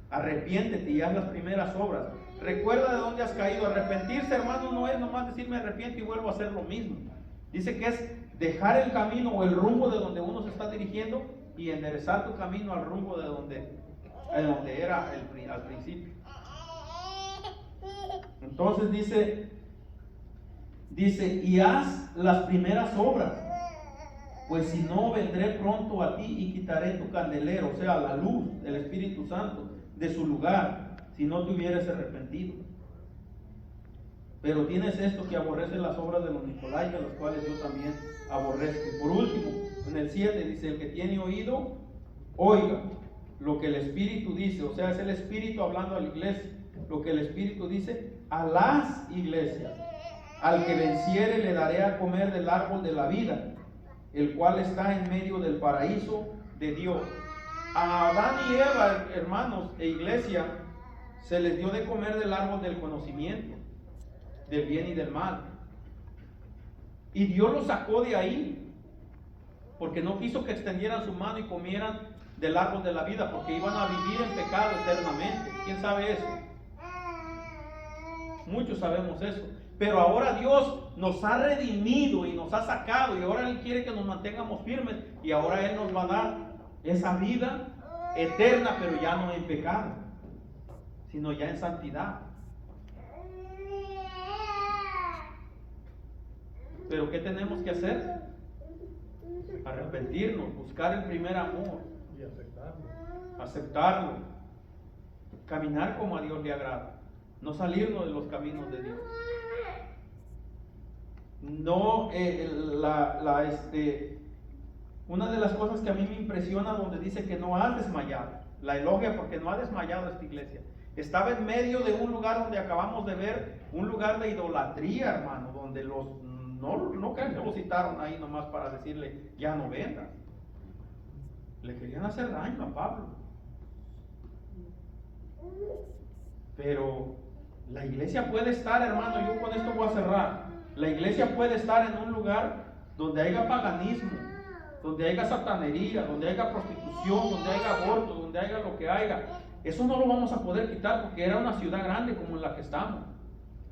arrepiéntete y haz las primeras obras. Recuerda de dónde has caído. Arrepentirse, hermano, no es nomás decir me arrepiento y vuelvo a hacer lo mismo. Dice que es dejar el camino o el rumbo de donde uno se está dirigiendo y enderezar tu camino al rumbo de donde era al principio. Entonces dice, y haz las primeras obras, pues si no, vendré pronto a ti y quitaré tu candelero, o sea, la luz del Espíritu Santo, de su lugar, si no te hubieras arrepentido. Pero tienes esto, que aborreces las obras de los nicolaitas, las cuales yo también aborrezco. Y por último, en el 7 dice, el que tiene oído, oiga lo que el Espíritu dice. O sea, es el Espíritu hablando a la iglesia. Lo que el Espíritu dice a las iglesias. Al que venciere le daré a comer del árbol de la vida, el cual está en medio del paraíso de Dios. A Adán y Eva, hermanos e iglesia, se les dio de comer del árbol del conocimiento, del bien y del mal. Y Dios los sacó de ahí, porque no quiso que extendieran su mano y comieran del árbol de la vida, porque iban a vivir en pecado eternamente. ¿Quién sabe eso? Muchos sabemos eso. Pero ahora Dios nos ha redimido y nos ha sacado, y ahora Él quiere que nos mantengamos firmes, y ahora Él nos va a dar esa vida eterna, pero ya no en pecado, sino ya en santidad. Pero ¿qué tenemos que hacer? Arrepentirnos, buscar el primer amor Y aceptarlo, caminar como a Dios le agrada, no salirnos de los caminos de Dios. No, una de las cosas que a mí me impresiona, donde dice que no has desmayado, la elogia porque no ha desmayado esta iglesia. Estaba en medio de un lugar donde acabamos de ver, un lugar de idolatría, hermano, donde no crean que lo citaron ahí nomás para decirle ya no vendan. Le querían hacer daño a Pablo. Pero la iglesia puede estar, hermano, yo con esto voy a cerrar. La iglesia puede estar en un lugar donde haya paganismo, donde haya satanería, donde haya prostitución, donde haya aborto, donde haya lo que haya. Eso no lo vamos a poder quitar porque era una ciudad grande como en la que estamos.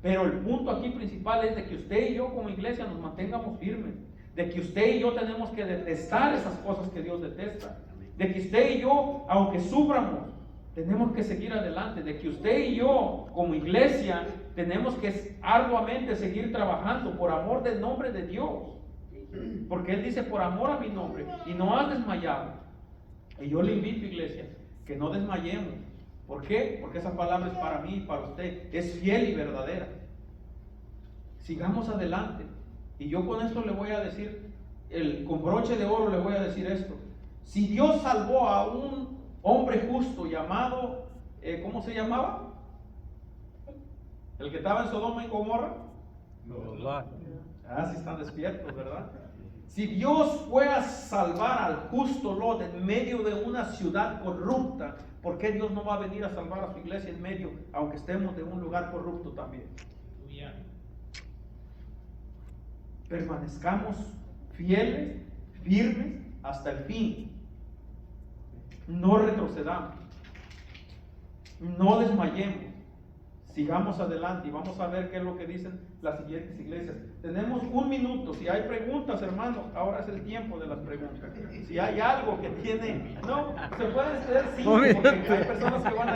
Pero el punto aquí principal es de que usted y yo como iglesia nos mantengamos firmes, de que usted y yo tenemos que detestar esas cosas que Dios detesta, de que usted y yo, aunque suframos, tenemos que seguir adelante, de que usted y yo como iglesia tenemos que arduamente seguir trabajando por amor del nombre de Dios, porque Él dice por amor a mi nombre, y no has desmayado. Y yo le invito, iglesia, que no desmayemos. ¿Por qué? Porque esa palabra es para mí y para usted, es fiel y verdadera. Sigamos adelante. Y yo con esto le voy a decir, con broche de oro le voy a decir esto: si Dios salvó a un hombre justo llamado, ¿cómo se llamaba? El que estaba en Sodoma y Gomorra. Sí están despiertos, ¿verdad? Si Dios fue a salvar al justo Lot en medio de una ciudad corrupta, ¿por qué Dios no va a venir a salvar a su iglesia en medio, aunque estemos de un lugar corrupto también? Permanezcamos fieles, firmes hasta el fin. No retrocedamos, no desmayemos, sigamos adelante y vamos a ver qué es lo que dicen las siguientes iglesias. Tenemos 1 minuto. Si hay preguntas, hermanos, ahora es el tiempo de las preguntas. Si hay algo que tiene, no, se pueden hacer 5, porque hay personas que van a